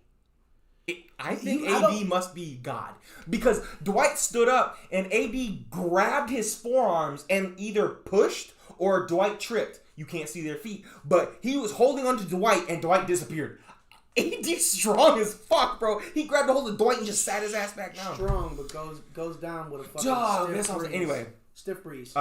I think AD must be God, because Dwight stood up and AD grabbed his forearms and either pushed or Dwight tripped. You can't see their feet, but he was holding onto Dwight and Dwight disappeared. AD's strong as fuck, bro. He grabbed a hold of Dwight and just sat his ass back down. Strong, but goes down with a fucking stiff breeze. Anyway. Stiff breeze.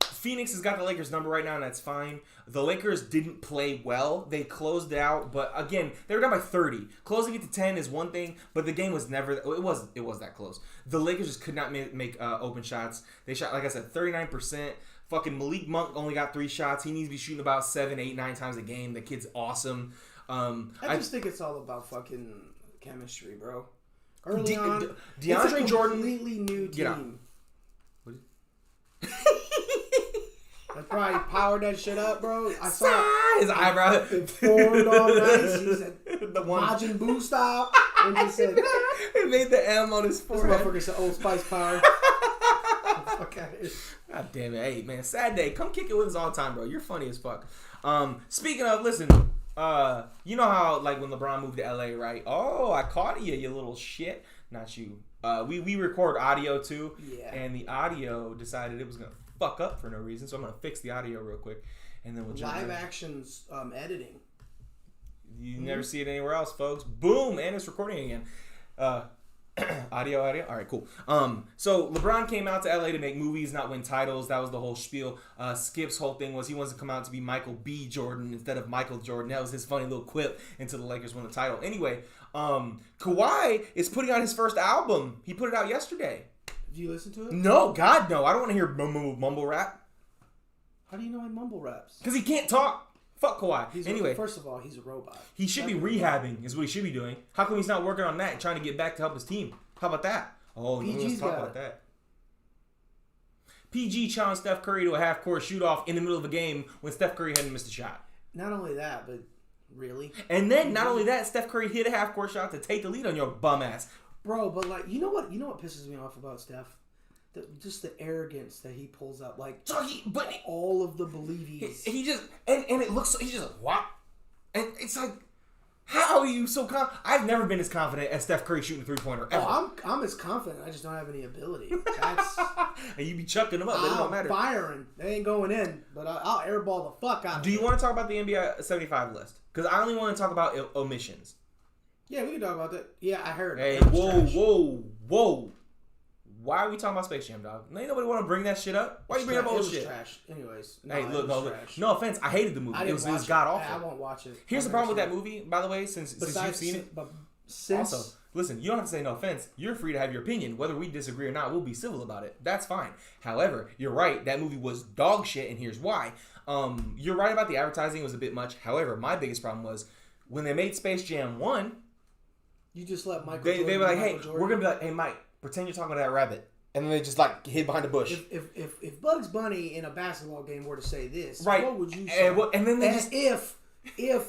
Phoenix has got the Lakers number right now, and that's fine. The Lakers didn't play well. They closed it out, but again, they were down by 30. Closing it to 10 is one thing, but the game was never. It was that close. The Lakers just could not make open shots. They shot, like I said, 39%. Fucking Malik Monk only got 3 shots. He needs to be shooting about 7, 8, 9 times a game. The kid's awesome. I just think it's all about fucking chemistry, bro. Early on, DeAndre it's a Jordan, completely new team. What? That's probably powered that shit up, bro. I saw his eyebrow. It formed all nice. He said, the one Majin Buu style. And just said, it made the M on his forehead. This motherfucker said Old Spice power. Fuck out of here. God damn it. Hey, man, sad day. Come kick it with us all the time, bro. You're funny as fuck. Speaking of, listen. You know how like when LeBron moved to LA, right? Oh, I caught you little shit. Not you. We record audio too. Yeah. And the audio decided it was gonna fuck up for no reason, so I'm gonna fix the audio real quick, and then we'll jump live actions editing. You never see it anywhere else, folks. Boom, and it's recording again. Audio. All right, cool. So LeBron came out to LA to make movies, not win titles. That was the whole spiel. Skip's whole thing was he wants to come out to be Michael B. Jordan instead of Michael Jordan. That was his funny little quip until the Lakers won the title. Anyway, Kawhi is putting out his first album. He put it out yesterday. Did you listen to it? No, God, no. I don't want to hear mumble rap. How do you know he mumble raps? Because he can't talk. Fuck Kawhi. Anyway, first of all, he's a robot. He should be rehabbing, is what he should be doing. How come he's not working on that and trying to get back to help his team? How about that? Oh, let's talk about that. PG challenged Steph Curry to a half-court shoot-off in the middle of a game when Steph Curry hadn't missed a shot. not only that, but really. And then not only that, Steph Curry hit a half court shot to take the lead on your bum ass. Bro, but like, you know what pisses me off about Steph? Just the arrogance that he pulls up, like all of the believies. He just and it looks so, he just like, what? And it's like, how are you so confident? I've never been as confident as Steph Curry shooting a 3-pointer ever. Oh, I'm as confident. I just don't have any ability. That's and you be chucking them up. It don't matter. Firing. They ain't going in, but I'll airball the fuck out. Do you want to talk about the NBA 75 list? Because I only want to talk about omissions. Yeah, we can talk about that. Yeah, I heard. Hey, whoa. Why are we talking about Space Jam, dog? Ain't nobody want to bring that shit up. Why you bring up old shit? It was trash. Anyways. Hey, look. No offense. I hated the movie. It was god awful. I won't watch it. Here's the problem with that movie, by the way, since you've seen it. But also, listen, you don't have to say no offense. You're free to have your opinion. Whether we disagree or not, we'll be civil about it. That's fine. However, you're right. That movie was dog shit, and here's why. You're right about the advertising. It was a bit much. However, my biggest problem was when they made Space Jam 1. You just let Michael Jordan. They were like, hey, Jordan. we're going to be like, hey, Mike, pretend you're talking to that rabbit. And then they just like hid behind a bush. If Bugs Bunny in a basketball game were to say this, right. What would you say? And then they just if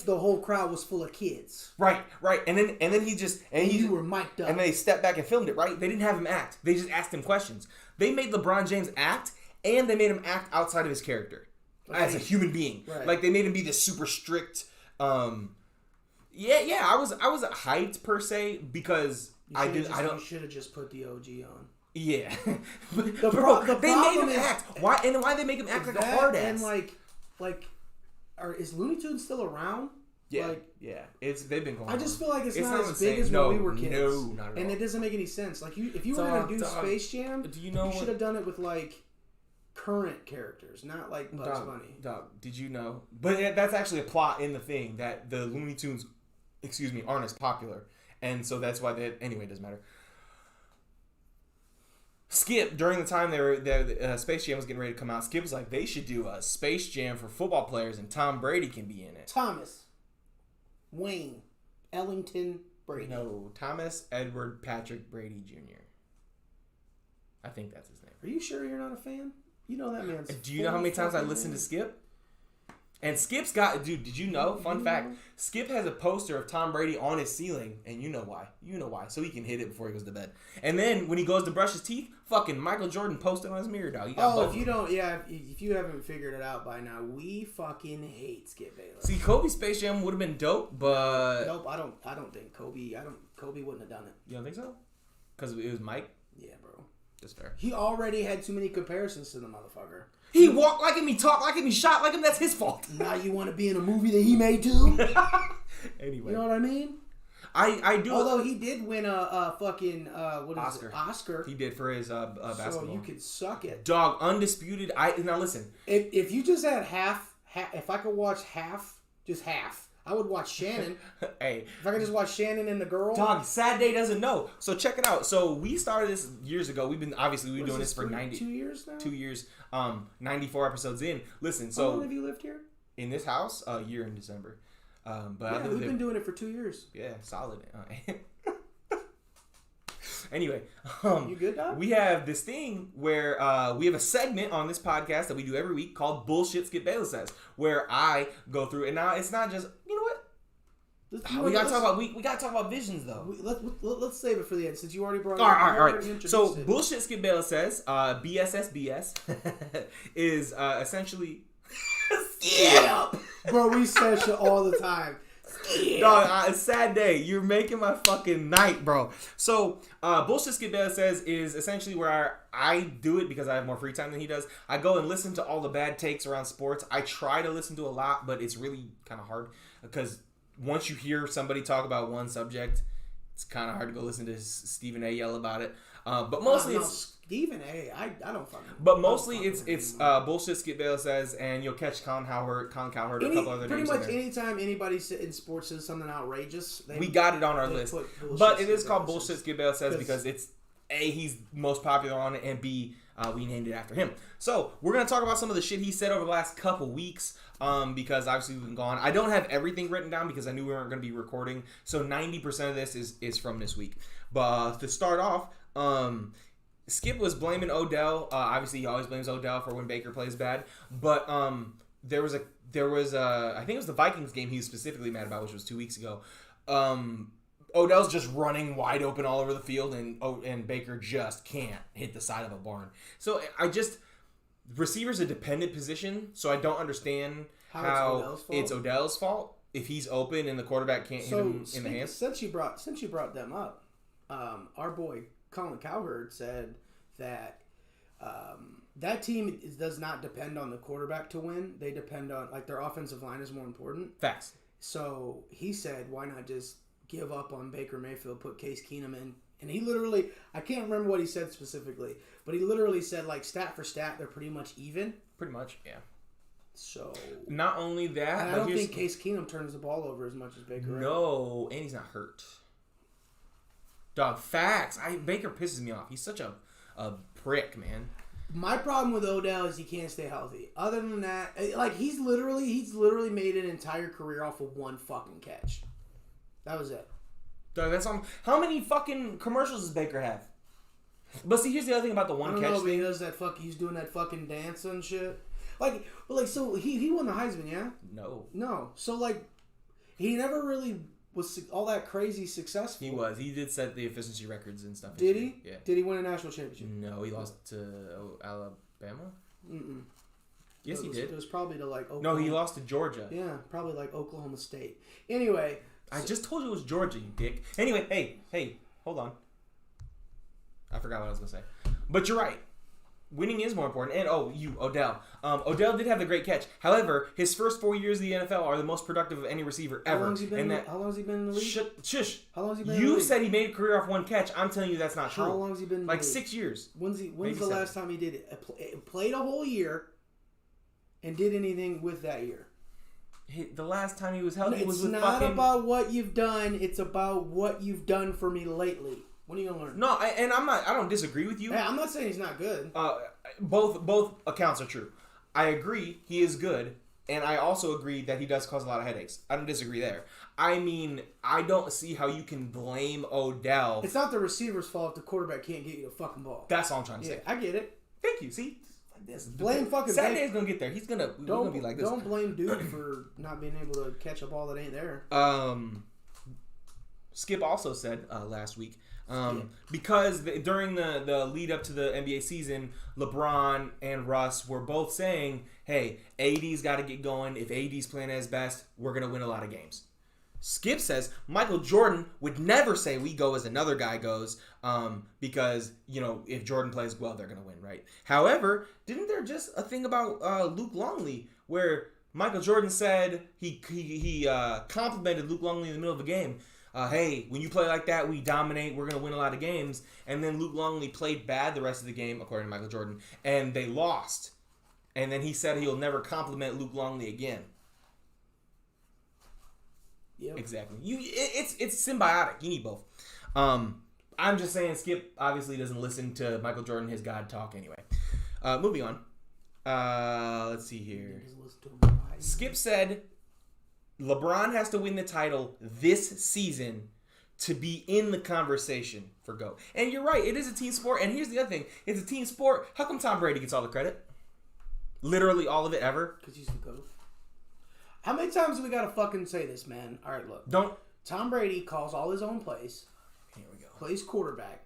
the whole crowd was full of kids. Right. And then he just you were mic'd up. And they stepped back and filmed it, right? They didn't have him act. They just asked him questions. They made LeBron James act, and they made him act outside of his character. As a human being. Right. Like they made him be this super strict I was hyped per se because you should have just put the OG on. Yeah. the they made him act. Why they make him act like a hard ass? And is Looney Tunes still around? Yeah. They've been going. I just feel like it's not as big as when we were kids. No, not at all. And it doesn't make any sense. Like if you were gonna do Space Jam, you should have done it with like current characters, not like Bugs Bunny. Dog, did you know? But that's actually a plot in the thing that the Looney Tunes, aren't as popular, and so that's why anyway, it doesn't matter. Skip, during the time Space Jam was getting ready to come out, Skip was like, they should do a Space Jam for football players and Tom Brady can be in it. Thomas Wayne Ellington Brady. No, Thomas Edward Patrick Brady Jr. I think that's his name. Are you sure you're not a fan? You know that man's... Do you know how many times I listened to Skip? And Skip's got... Dude, did you know? Fun fact. Skip has a poster of Tom Brady on his ceiling. And you know why. So he can hit it before he goes to bed. And then when he goes to brush his teeth, fucking Michael Jordan posted on his mirror, dog. If you haven't figured it out by now, we fucking hate Skip Bayless. See, Kobe's Space Jam would have been dope, but... Nope, I don't think Kobe... Kobe wouldn't have done it. You don't think so? Because it was Mike? Yeah, bro. That's fair. He already had too many comparisons to the motherfucker. He walked like him, he talked like him, he shot like him. That's his fault. Now you want to be in a movie that he made too? Anyway. You know what I mean? I do. Although he did win a fucking Oscar. He did for his basketball. So you could suck it. Dog, undisputed. Now listen. If you just had half, if I could watch just half. I would watch Shannon. Hey. If I could just watch Shannon and the girl. Dog, Sad Day doesn't know. So check it out. So we started this years ago. We've been doing this for 2 years now? 2 years. 94 episodes in. Listen, so... How long have you lived here? In this house? A year in December. But we've been doing it for 2 years. Yeah, solid. Anyway, you good, dog? We have this thing where we have a segment on this podcast that we do every week called Bullshit Skip Bayless Says, where I go through, and now it's not just, you know what? We gotta talk about visions though. Let's save it for the end since you already brought it up. All right. So Bullshit Skip Bayless Says, BSSBS, is essentially Skip. Bro, we say shit all the time. Dog, it's a sad day. You're making my fucking night, bro. So, Bullshit Skip Bayless Says is essentially where I do it because I have more free time than he does. I go and listen to all the bad takes around sports. I try to listen to a lot, but it's really kind of hard because once you hear somebody talk about one subject, it's kind of hard to go listen to Stephen A. yell about it. But mostly it's Stephen A. I don't fucking. But mostly it's Bullshit Skip Bayless Says, and you'll catch Colin Cowherd, a couple other names. Pretty much anytime anybody in sports says something outrageous, we got it on our list. But it is called Bullshit Skip Bayless Says because it's A, he's most popular on it, and B, we named it after him. So we're gonna talk about some of the shit he said over the last couple weeks. Because obviously we've been gone. I don't have everything written down because I knew we weren't going to be recording. So 90% of this is from this week. But to start off, Skip was blaming Odell. Obviously, he always blames Odell for when Baker plays bad. But there was I think it was the Vikings game he was specifically mad about, which was 2 weeks ago. Odell's just running wide open all over the field, and Baker just can't hit the side of a barn. So receiver's a dependent position, so I don't understand how it's Odell's fault if he's open and the quarterback can't hit him in the hands. Since you brought them up, our boy Colin Cowherd said that that team does not depend on the quarterback to win. They depend on, like, their offensive line is more important. Facts. So he said, why not just give up on Baker Mayfield, put Case Keenum in? And he literally, I can't remember what he said specifically, but he literally said, like, stat for stat, they're pretty much even. Pretty much, yeah. So not only that, and I don't think Case Keenum turns the ball over as much as Baker. No, and he's not hurt. Dog, facts. Baker pisses me off. He's such a prick, man. My problem with Odell is he can't stay healthy. Other than that, like, he's literally made an entire career off of one fucking catch. That was it. Dog, that's how many fucking commercials does Baker have? But see, here's the other thing about the one catch thing. He does that he's doing that fucking dance and shit. Like, so he won the Heisman, yeah? No. So, like, he never really was all that crazy successful. He did set the efficiency records and stuff. Did he? Yeah. Did he win a national championship? No, he lost to Alabama. Yes, he did. It was probably to, like, Oklahoma. No, he lost to Georgia. Yeah, probably like Oklahoma State. Anyway, I just told you it was Georgia, you dick. Anyway, hey, hold on. I forgot what I was gonna say, but you're right. Winning is more important. And Odell. Odell did have the great catch. However, his first 4 years in the NFL are the most productive of any receiver ever. How long has he been in the league? Shush. How long has he been in the You league? said he made a career off one catch. I'm telling you that's not true. How long has he been in the league? 6 years. When's the last time he did it? Played a whole year and did anything with that year? The last time he was healthy was with It's not about what you've done. It's about what you've done for me lately. When are you gonna learn? No, I don't disagree with you. Yeah, I'm not saying he's not good. Both accounts are true. I agree he is good, and I also agree that he does cause a lot of headaches. I don't disagree there. I mean, I don't see how you can blame Odell. It's not the receiver's fault if the quarterback can't get you the fucking ball. That's all I'm trying to say. I get it. Thank you. See, like this. Blame fucking Saturday's gonna get there. We're gonna be like this. Don't blame dude for not being able to catch a ball that ain't there. Skip also said last week. Because during the lead up to the NBA season, LeBron and Russ were both saying, hey, AD's got to get going. If AD's playing at his best, we're going to win a lot of games. Skip says Michael Jordan would never say we go as another guy goes because, if Jordan plays well, they're going to win, right? However, didn't there just a thing about Luke Longley where Michael Jordan said he complimented Luke Longley in the middle of a game. Hey, when you play like that, we dominate. We're going to win a lot of games. And then Luke Longley played bad the rest of the game, according to Michael Jordan, and they lost. And then he said he'll never compliment Luke Longley again. Yep. Exactly. It's symbiotic. You need both. I'm just saying Skip obviously doesn't listen to Michael Jordan, his God talk anyway. Moving on. Let's see here. Skip said LeBron has to win the title this season to be in the conversation for GOAT. And you're right, it is a team sport. And here's the other thing. It's a team sport. How come Tom Brady gets all the credit? Literally all of it ever? Because he's the GOAT. How many times do we got to fucking say this, man? All right, look. Tom Brady calls all his own plays. Here we go. Plays quarterback.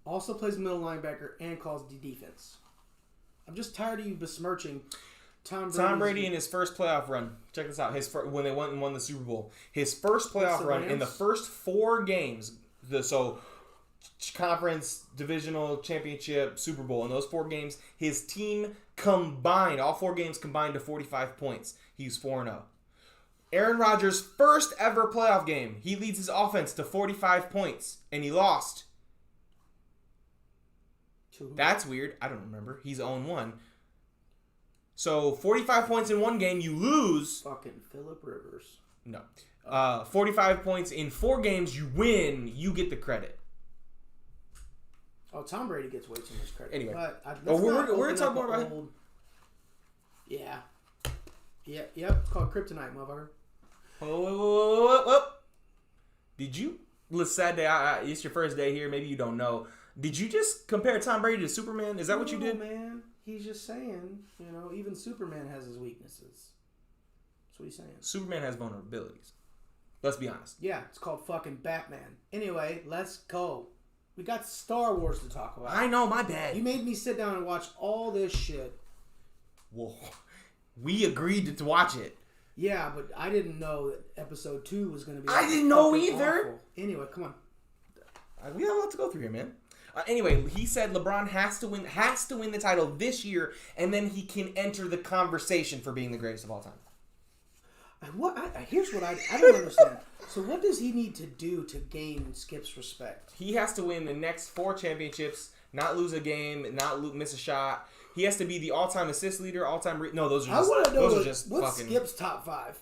Also plays middle linebacker and calls the defense. I'm just tired of you besmirching Tom Brady in his first playoff run. Check this out. When they went and won the Super Bowl, his first playoff run in the first 4 games. Conference, divisional, championship, Super Bowl. In those 4 games, his team combined, all 4 games combined to 45 points. He's 4-0. Aaron Rodgers' first ever playoff game, he leads his offense to 45 points, and he lost. That's weird. I don't remember. He's 0-1. So, 45 points in 1 game, you lose. Fucking Phillip Rivers. No. 45 points in 4 games, you win. You get the credit. Oh, Tom Brady gets way too much credit. Anyway. But we're going to talk more about it. Yeah. Yep. It's called Kryptonite, motherfucker. Oh. Did you? Sad day. It's your first day here. Maybe you don't know. Did you just compare Tom Brady to Superman? Is that what you did? Man. He's just saying, even Superman has his weaknesses. That's what he's saying. Superman has vulnerabilities. Let's be honest. Yeah, it's called fucking Batman. Anyway, let's go. We got Star Wars to talk about. I know, my bad. You made me sit down and watch all this shit. Whoa. We agreed to watch it. Yeah, but I didn't know that episode 2 was going to be. I didn't know either. Awful. Anyway, come on. We have a lot to go through here, man. Anyway, he said LeBron has to win the title this year, and then he can enter the conversation for being the greatest of all time. Here's what I don't understand. So what does he need to do to gain Skip's respect? He has to win the next 4 championships, not lose a game, not miss a shot. He has to be the all-time assist leader, all-time. Those are just what's fucking. Skip's top 5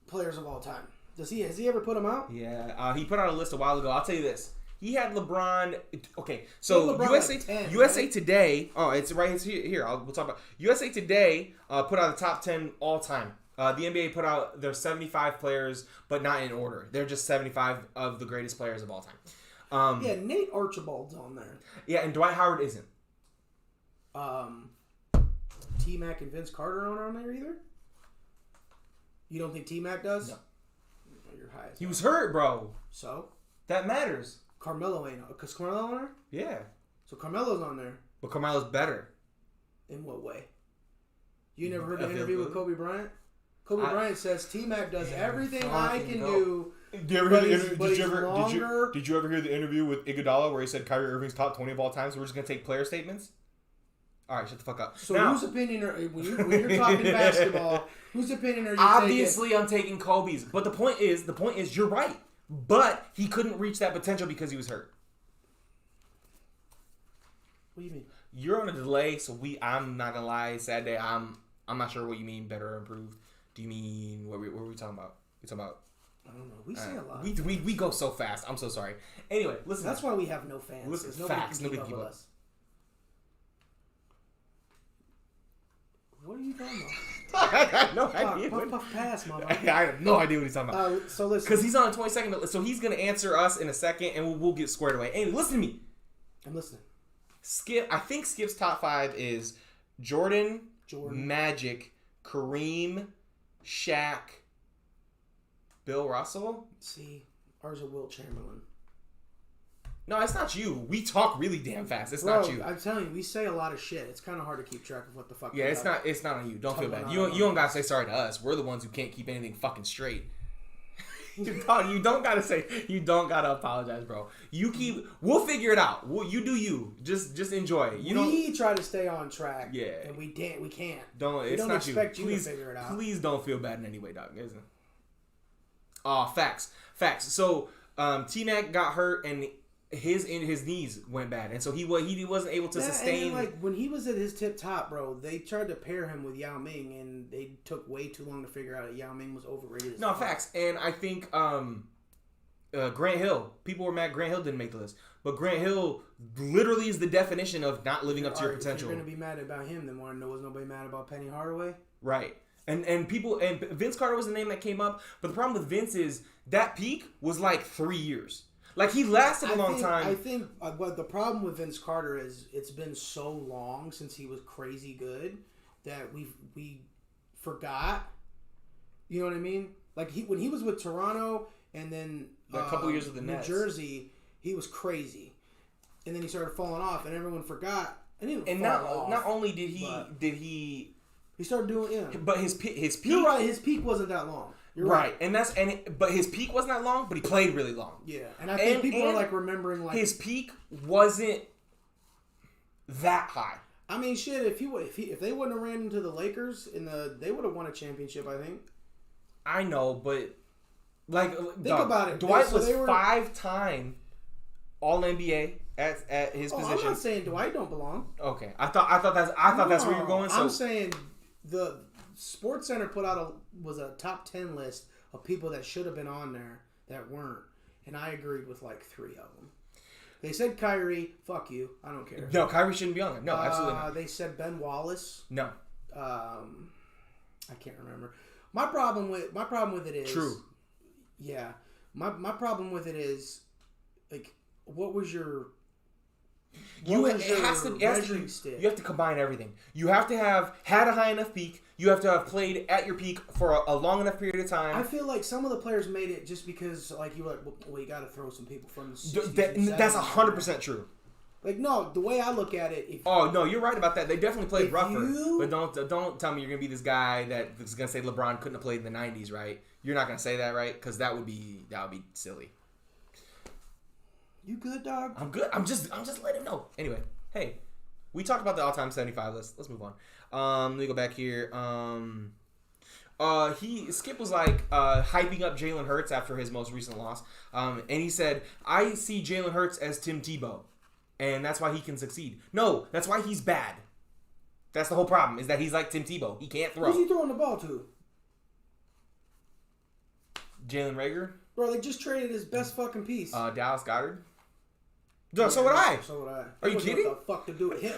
players of all time? Has he ever put them out? Yeah, he put out a list a while ago. I'll tell you this. He had LeBron. Okay, so LeBron USA right? Today. Oh, it's right here. We'll talk about USA Today. Put out the top 10 all time. The NBA put out their 75 players, but not in order. They're just 75 of the greatest players of all time. Yeah, Nate Archibald's on there. Yeah, and Dwight Howard isn't. T-Mac and Vince Carter aren't on there either? You don't think T-Mac does? No. You're high as He hell. was hurt, bro. So? That matters. Carmelo ain't on. Because Carmelo on there? Yeah. So Carmelo's on there. But Carmelo's better. In what way? You never heard the interview with Kobe Bryant? Kobe Bryant says T-Mac does everything I can do. Did you ever hear the interview with Iguodala where he said Kyrie Irving's top 20 of all time, so we're just going to take player statements? All right, shut the fuck up. So whose opinion when you're talking basketball, whose opinion are you taking? Obviously, I'm taking Kobe's. But the point is you're right. But he couldn't reach that potential because he was hurt. What do you mean? You're on a delay, so I'm not going to lie, sad day, I'm not sure what you mean better or improved. Do you mean what were we talking about? We talking about I don't know. We say a lot. We go so fast. I'm so sorry. Anyway, listen. That's why we have no fans. Listen, nobody facts. can keep Nobody up keep with up. us. What are you talking about? I have no idea. Puff pass, mama. I have no idea what he's talking about. So listen. Because he's on a 20-second. So he's gonna answer us in a second, and we'll get squared away. Anyway, listen to me. I'm listening. I think Skip's top 5 is Jordan, Magic, Kareem, Shaq, Bill Russell. See, ours are Wilt Chamberlain. No, it's not you. We talk really damn fast. It's Bro, not you. I'm telling you, we say a lot of shit. It's kind of hard to keep track of what the fuck. Yeah, it's not on you. Don't feel bad. You don't gotta say sorry to us. We're the ones who can't keep anything fucking straight. You don't gotta apologize, bro. We'll figure it out. You do you. Just enjoy it. We try to stay on track. Yeah. And we can't. We don't expect you to figure it out. Please don't feel bad in any way, dog. Isn't it? Facts. So T-Mac got hurt and his knees went bad, and so he wasn't able to sustain. And like when he was at his tip top, bro, they tried to pair him with Yao Ming, and they took way too long to figure out that Yao Ming was overrated. No, facts. And I think Grant Hill. People were mad Grant Hill didn't make the list, but Grant Hill literally is the definition of not living up to your potential. If you're gonna be mad about him, then was nobody mad about Penny Hardaway? Right. And Vince Carter was the name that came up, but the problem with Vince is that peak was like 3 years. Like, he lasted a long time. I think what the problem with Vince Carter is it's been so long since he was crazy good that we forgot. You know what I mean? Like, when he was with Toronto and then a couple years with the Nets. New Jersey, he was crazy. And then he started falling off, and everyone forgot. And not only did he started doing but his peak. You're right. His peak wasn't that long. You're right. But his peak wasn't that long, but he played really long. Yeah, and I think people are like remembering like his peak wasn't that high. I mean, shit. If they wouldn't have ran into the Lakers they would have won a championship. I think. I know, but like think about it. Dwight was 5-time All NBA at his position. I'm not saying Dwight don't belong. Okay, I thought that's where you're going. So I'm saying the Sports Center put out a top 10 list of people that should have been on there that weren't, and I agreed with like 3 of them. They said Kyrie, fuck you, I don't care. No, Kyrie shouldn't be on there. No, absolutely not. They said Ben Wallace. No. I can't remember. My problem with it is true. Yeah, my problem with it is like, what was your It has to, stick? you have to combine everything. You have to have had a high enough peak. You have to have played at your peak for a long enough period of time. I feel like some of the players made it just because, like, you were like, well, you got to throw some people from the 60s That's 100% true. Like, no, the way I look at it... Oh, no, you're right about that. They definitely played rougher. But don't tell me you're going to be this guy that's going to say LeBron couldn't have played in the 90s, right? You're not going to say that, right? Because that would be silly. You good, dog? I'm good. I'm just letting him know. Anyway, hey, we talked about the all-time 75 list. Let's move on. Let me go back here. Skip was like hyping up Jalen Hurts after his most recent loss. And he said, I see Jalen Hurts as Tim Tebow. And that's why he can succeed. No, that's why he's bad. That's the whole problem, is that he's like Tim Tebow. He can't throw. Who's he throwing the ball to? Jalen Reagor. Bro, they just traded his best fucking piece. Dallas Goedert. Yeah, so would I. So would I. Are you kidding? What the fuck to do with him?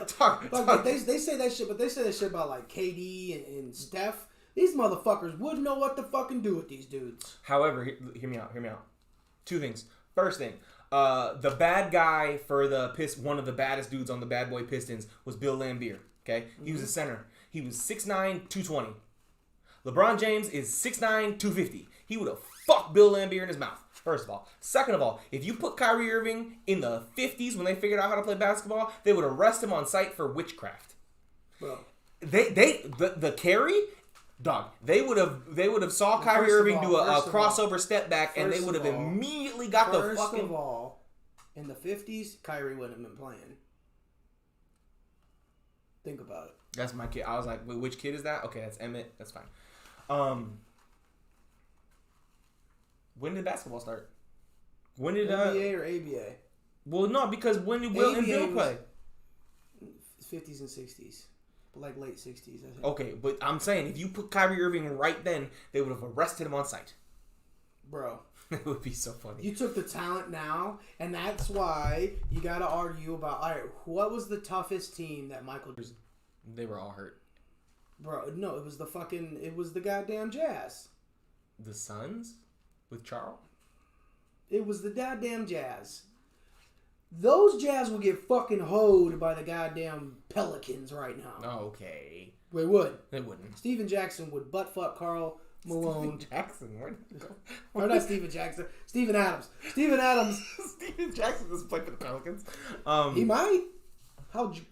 They say that shit, but they say that shit about like KD and Steph. These motherfuckers wouldn't know what to fucking do with these dudes. However, hear me out. Two things. First thing, the bad guy for one of the baddest dudes on the Bad Boy Pistons was Bill Laimbeer. Okay, he was a center. He was 6'9", 220. LeBron James is 6'9", 250. He would have fucked Bill Laimbeer in his mouth. First of all. Second of all, if you put Kyrie Irving in the 50s when they figured out how to play basketball, they would arrest him on site for witchcraft. Bro, the carry, dog. They would have saw Kyrie Irving do a crossover step back, and they would have immediately got the fucking. First of all, in the 50s, Kyrie wouldn't have been playing. Think about it. That's my kid. I was like, wait, which kid is that? Okay, that's Emmett. That's fine. When did basketball start? When did NBA or ABA? Well, no, because when did Will and Bill play? 50s and 60s, but like late 60s. I think. Okay, but I'm saying if you put Kyrie Irving right then, they would have arrested him on site. Bro, it would be so funny. You took the talent now, and that's why you got to argue about. All right, what was the toughest team that Michael? They were all hurt. Bro, no, it was the goddamn Jazz. The Suns. With Charles? It was the goddamn Jazz. Those Jazz will get fucking hoed by the goddamn Pelicans right now. Okay. They would. They wouldn't. Steven Jackson would butt-fuck Karl Malone. Steven Jackson? Where did he go? Or not Steven Jackson. Steven Adams. Steven Adams. Steven Jackson doesn't play for the Pelicans. He might.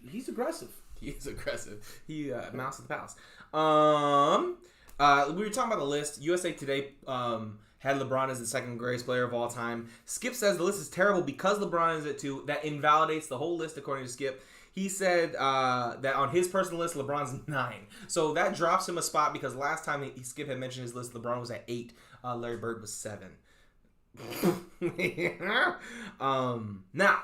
He's aggressive. He is aggressive. He mouse at the palace. We were talking about the list. USA Today had LeBron as the second greatest player of all time. Skip says the list is terrible because LeBron is at 2. That invalidates the whole list according to Skip. He said that on his personal list, LeBron's 9. So that drops him a spot because last time Skip had mentioned his list, LeBron was at 8. Larry Bird was 7. Now,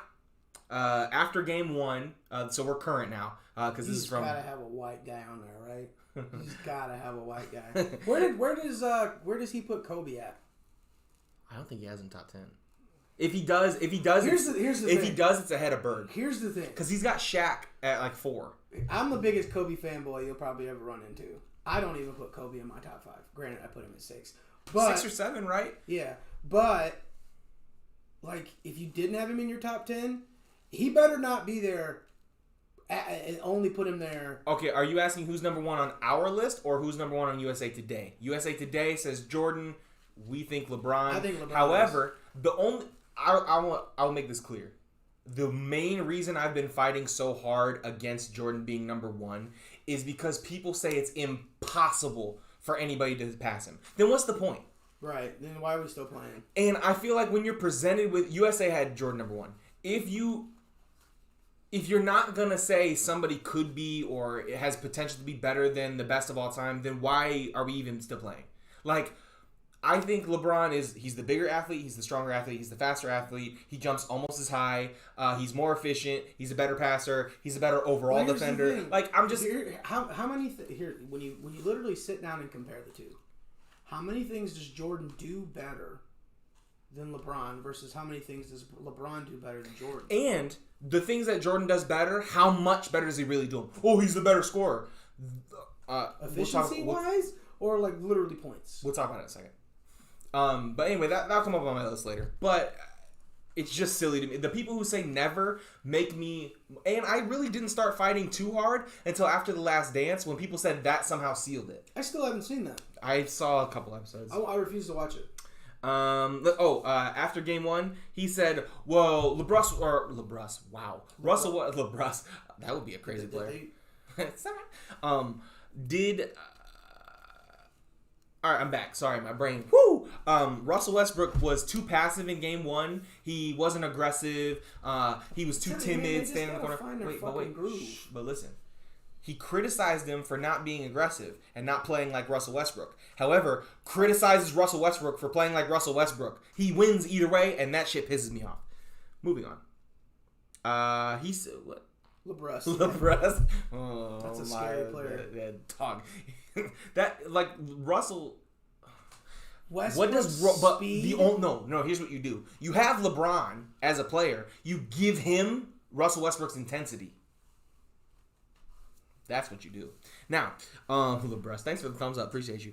after game 1, so we're current now because this is from. You gotta have a white guy on there, right? You just gotta have a white guy. Where does he put Kobe at? I don't think he has him top 10. If he does, here's the thing. He does, it's ahead of Bird. Here's the thing, because he's got Shaq at like 4. I'm the biggest Kobe fanboy you'll probably ever run into. I don't even put Kobe in my top 5. Granted, I put him at 6, but 6 or 7, right? Yeah, but like if you didn't have him in your top 10, he better not be there. And only put him there. Okay, are you asking who's number 1 on our list or who's number 1 on USA Today? USA Today says Jordan. We think LeBron. I think LeBron. However, I'll make this clear. The main reason I've been fighting so hard against Jordan being number 1 is because people say it's impossible for anybody to pass him. Then what's the point? Right. Then why are we still playing? And I feel like when you're presented with USA had Jordan number 1. If you're not going to say somebody could be or it has potential to be better than the best of all time, then why are we even still playing? Like, I think LeBron he's the bigger athlete, he's the stronger athlete, he's the faster athlete, he jumps almost as high, he's more efficient, he's a better passer, he's a better overall defender. Like, I'm just... How many... when you literally sit down and compare the two, how many things does Jordan do better than LeBron versus how many things does LeBron do better than Jordan? And the things that Jordan does better, how much better does he really do them? Oh, he's the better scorer. Efficiency-wise? Or, like, literally points? We'll talk about it in a second. But anyway, that'll come up on my list later. But It's just silly to me. The people who say never make me... And I really didn't start fighting too hard until after The Last Dance when people said that somehow sealed it. I still haven't seen that. I saw a couple episodes. I refuse to watch it. After game one, he said, well, LeBrus, wow. LeBrus, that would be a crazy player. All right, I'm back. Sorry, my brain. Woo! Russell Westbrook was too passive in game one. He wasn't aggressive. He was too timid, standing in the corner. But listen. He criticized him for not being aggressive and not playing like Russell Westbrook. However, criticizes Russell Westbrook for playing like Russell Westbrook. He wins either way, and that shit pisses me off. Moving on. He said what? LeBrus. Oh, that's a scary player. That dog. That like Russell. Westbrook's what does speed? No. Here's what you do. You have LeBron as a player. You give him Russell Westbrook's intensity. That's what you do. Now, LeBron, thanks for the thumbs up. Appreciate you.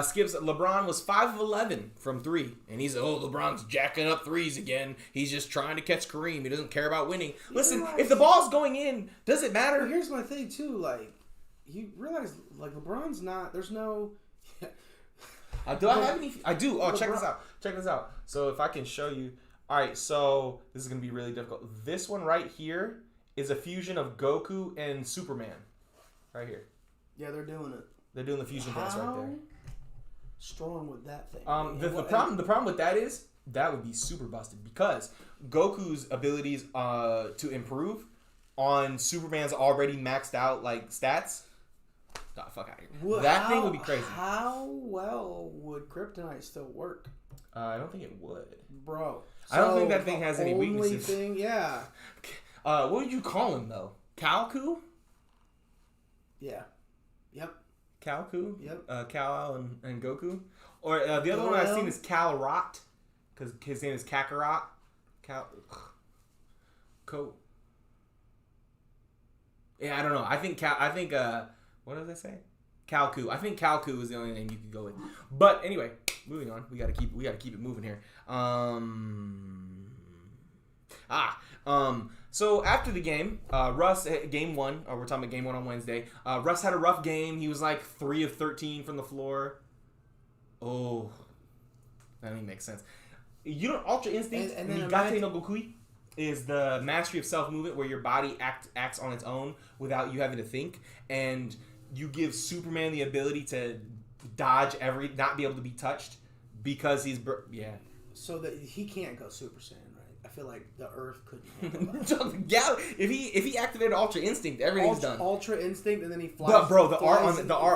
Skips, LeBron was 5 of 11 from 3. And he's, LeBron's jacking up threes again. He's just trying to catch Kareem. He doesn't care about winning. Listen, if the ball's going in, does it matter? Well, here's my thing, too. Like, you realize, like, LeBron's not, there's no... Do I have any? I do. Oh, check this out. So if I can show you. All right, so this is going to be really difficult. This one right here is a fusion of Goku and Superman. Right here. Yeah, they're doing it. They're doing the fusion dance right there. Strong with that thing. The problem with that is that would be super busted because Goku's abilities to improve on Superman's already maxed out like stats. Oh, fuck out of here. That thing would be crazy. How well would Kryptonite still work? I don't think it would. Bro. I don't think that thing has any weaknesses. Yeah. What would you call him though? Kalku? Yeah. Yep. Kalku? Yep. Kal and Goku? Or the other one I've seen is Kalrot, because his name is Kakarot. Yeah, I don't know. I think what did I say? Kalku. I think Kalku is the only name you could go with. But anyway, moving on. We gotta keep it moving here. So after the game, Russ, game one, we're talking about game one on Wednesday. Russ had a rough game. He was like 3 of 13 from the floor. Oh, that doesn't make sense. You know, Ultra Instinct, and Nigate no Gokui is the mastery of self-movement where your body acts on its own without you having to think. And you give Superman the ability to dodge not be able to be touched because he's, So that he can't go Super Saiyan. I feel like the Earth couldn't handle that. Yeah, if he activated Ultra Instinct, everything's done. Ultra Instinct, and then he flies. But bro, the art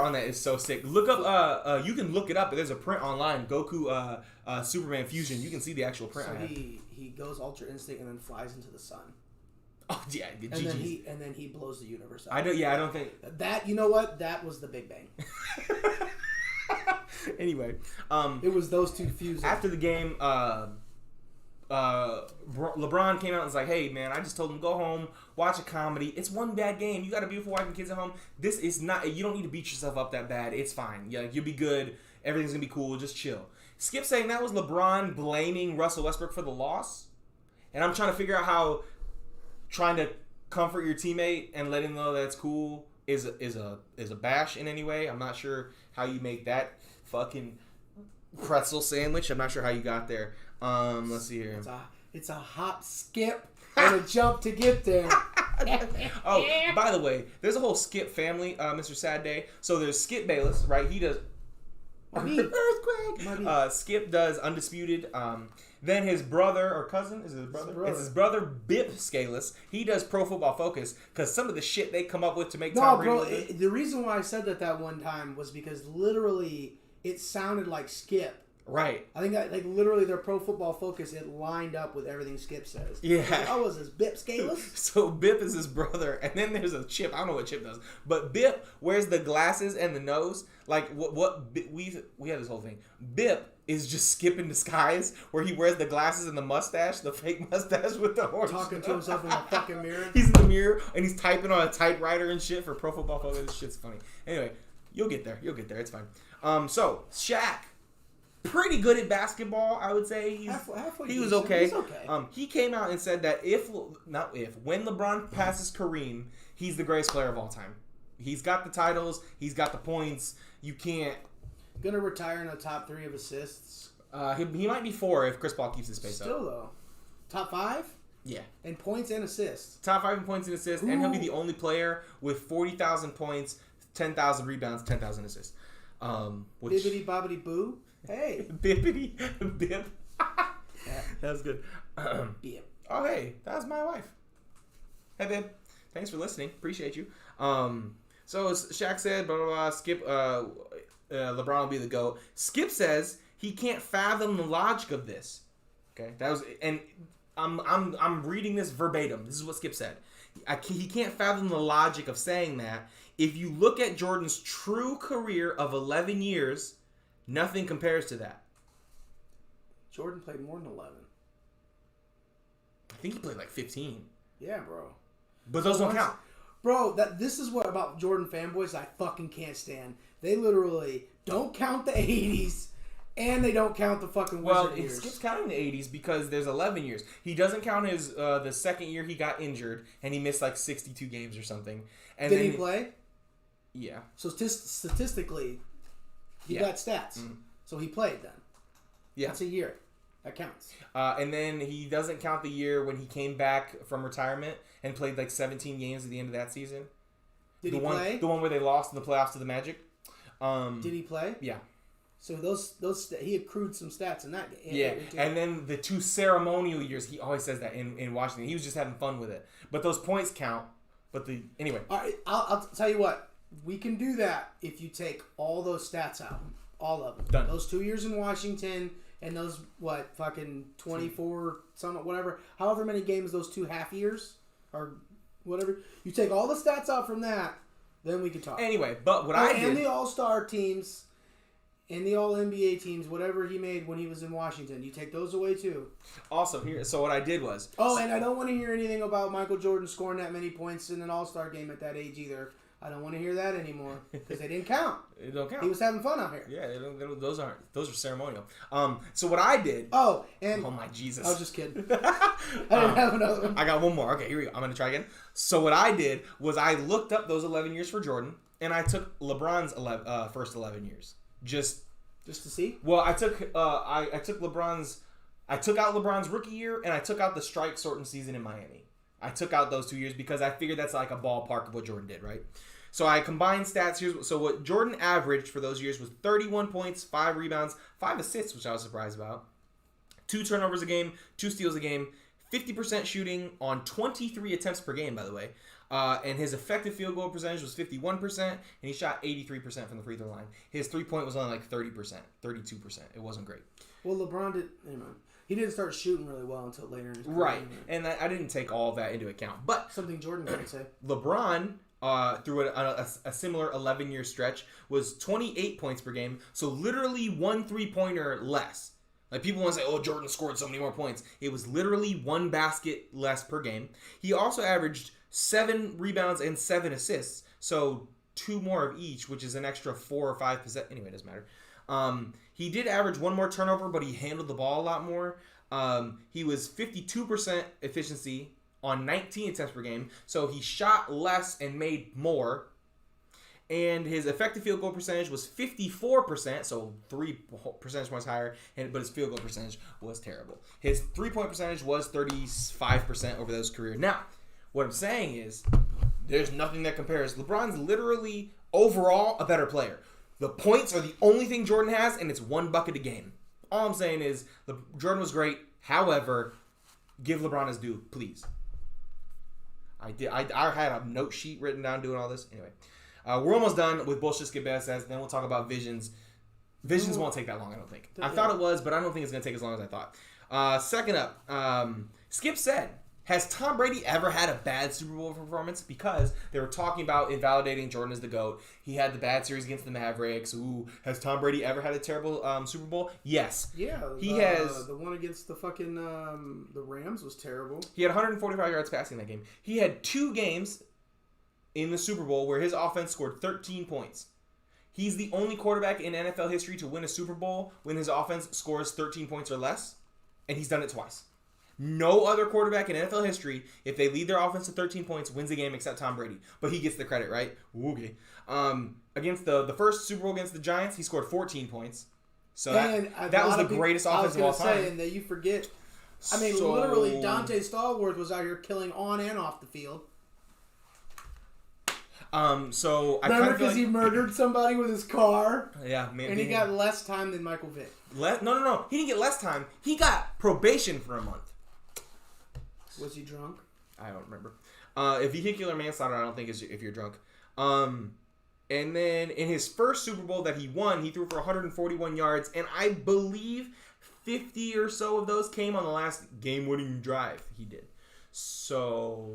on that is so sick. Look up, you can look it up. There's a print online. Goku, Superman fusion. You can see the actual print. So he goes Ultra Instinct and then flies into the sun. Oh yeah, and then he blows the universe up. I don't think that. You know what? That was the Big Bang. Anyway, it was those two fusing. After the game, LeBron came out and was like, hey man, I just told him go home, watch a comedy. It's one bad game. You got a beautiful wife and kids at home. This is not, you don't need to beat yourself up that bad. It's fine. Yeah, you'll be good. Everything's gonna be cool. Just chill. Skip saying that was LeBron blaming Russell Westbrook for the loss. And I'm trying to figure out how trying to comfort your teammate and let him know that it's cool is a bash in any way. I'm not sure how you make that fucking pretzel sandwich. I'm not sure how you got there. Let's see here. It's a hop, skip, and a jump to get there. Oh, by the way, there's a whole Skip family, Mr. Sad Day. So there's Skip Bayless, right? He does Earthquake. Skip does Undisputed. Then his brother or cousin, is it his brother? It's his brother, Bip Scaleless. He does Pro Football Focus because some of the shit they come up with to make Tom Brady. The reason why I said that one time was because literally it sounded like Skip. Right. I think that, like, literally their Pro Football Focus, it lined up with everything Skip says. Yeah. Like, oh, was this Bip Scaleless? So Bip is his brother, and then there's a Chip. I don't know what Chip does, but Bip wears the glasses and the nose. Like we had this whole thing. Bip is just Skip in disguise, where he wears the glasses and the mustache, the fake mustache with the horse. Talking to himself in the fucking mirror. He's in the mirror and he's typing on a typewriter and shit for Pro Football Focus. This shit's funny. Anyway, you'll get there. It's fine. So Shaq pretty good at basketball, I would say. He was okay. He's okay. He came out and said that when LeBron passes Kareem, he's the greatest player of all time. He's got the titles. He's got the points. You can't. Gonna retire in the top 3 of assists. He might be 4 if Chris Paul keeps his pace up. Still though, top 5. Yeah. In points and assists. Top 5 in points and assists, and he'll be the only player with 40,000 points, 10,000 rebounds, 10,000 assists. Bibbidi bobbidi boo. Hey. Bibbidi bib. That's good. Bib. Oh hey, that's my wife. Hey babe, thanks for listening. Appreciate you. So Shaq said, blah blah blah. Skip. LeBron will be the GOAT. Skip says he can't fathom the logic of this. Okay, that was and. I'm reading this verbatim. This is what Skip said. He can't fathom the logic of saying that. If you look at Jordan's true career of 11 years, nothing compares to that. Jordan played more than 11. I think he played like 15. Yeah, bro. But those don't count. Bro, this is what about Jordan fanboys I fucking can't stand. They literally don't count the 80s. And they don't count the fucking Wizard years. Well, it skips counting the 80s because there's 11 years. He doesn't count his the second year he got injured and he missed like 62 games or something. And Did he play? Yeah. So statistically, he got stats. Mm. So he played then. Yeah. That's a year. That counts. And then he doesn't count the year when he came back from retirement and played like 17 games at the end of that season. Did he play? The one where they lost in the playoffs to the Magic. Did he play? Yeah. So those he accrued some stats in that game. Yeah, and then the 2 ceremonial years, he always says that in Washington. He was just having fun with it. But those points count. But anyway. All right, I'll tell you what. We can do that if you take all those stats out. All of them. Done. Those 2 years in Washington and those, fucking 24, whatever. However many games those 2 half years or whatever. You take all the stats out from that, then we can talk. Anyway, but what I did. And the All-Star teams. And the All-NBA teams, whatever he made when he was in Washington. You take those away, too. Also, so what I did was... Oh, and I don't want to hear anything about Michael Jordan scoring that many points in an All-Star game at that age, either. I don't want to hear that anymore. Because they didn't count. They don't count. He was having fun out here. Yeah, those are ceremonial. So what I did... Oh, and... Oh, my Jesus. I was just kidding. I didn't have another one. I got one more. Okay, here we go. I'm going to try again. So what I did was I looked up those 11 years for Jordan, and I took LeBron's first 11 years. Just to see? Well, I took LeBron's. I took out LeBron's rookie year and I took out the strike shortened season in Miami. I took out those 2 years because I figured that's like a ballpark of what Jordan did, right? So I combined stats here. So what Jordan averaged for those years was 31 points, 5 rebounds, 5 assists, which I was surprised about, 2 turnovers a game, 2 steals a game, 50% shooting on 23 attempts per game, by the way. And his effective field goal percentage was 51%, and he shot 83% from the free throw line. His 3-point was only like 30%, 32%. It wasn't great. Well, LeBron he didn't start shooting really well until later in his career. Right, and I didn't take all of that into account. But something Jordan would say. LeBron, through a similar 11-year stretch, was 28 points per game, so literally 1 3-pointer less. Like, people want to say, oh, Jordan scored so many more points. It was literally 1 basket less per game. He also averaged 7 rebounds and 7 assists, so 2 more of each, which is an extra 4 or 5 possessions. Anyway, it doesn't matter. He did average 1 more turnover, but he handled the ball a lot more. He was 52% efficiency on 19 attempts per game, so he shot less and made more. And his effective field goal percentage was 54%, so 3 percentage points higher, but his field goal percentage was terrible. His 3-point percentage was 35% over those career. Now, what I'm saying is, there's nothing that compares. LeBron's literally, overall, a better player. The points are the only thing Jordan has, and it's 1 bucket a game. All I'm saying is, Jordan was great. However, give LeBron his due, please. I had a note sheet written down doing all this. Anyway, we're almost done with Bullshit Skip Bass Says. Then we'll talk about Visions. Visions won't take that long, I don't think. I thought it was, but I don't think it's going to take as long as I thought. Second up, Skip said, has Tom Brady ever had a bad Super Bowl performance? Because they were talking about invalidating Jordan as the GOAT. He had the bad series against the Mavericks. Ooh, has Tom Brady ever had a terrible Super Bowl? Yes. Yeah. He has. The one against the fucking the Rams was terrible. He had 145 yards passing that game. He had 2 games in the Super Bowl where his offense scored 13 points. He's the only quarterback in NFL history to win a Super Bowl when his offense scores 13 points or less, and he's done it twice. No other quarterback in NFL history, if they lead their offense to 13 points, wins the game except Tom Brady. But he gets the credit, right? Okay. Against the first Super Bowl against the Giants, he scored 14 points. So that was the greatest offense of all time. And that you forget. I mean, literally, Dante Stallworth was out here killing on and off the field. So I remember because he murdered somebody with his car. Yeah, man. And he got less time than Michael Vick. No. He didn't get less time. He got probation for a month. Was he drunk? I don't remember. If vehicular manslaughter, I don't think is if you're drunk. And then in his first Super Bowl that he won, he threw for 141 yards, and I believe 50 or so of those came on the last game-winning drive he did. So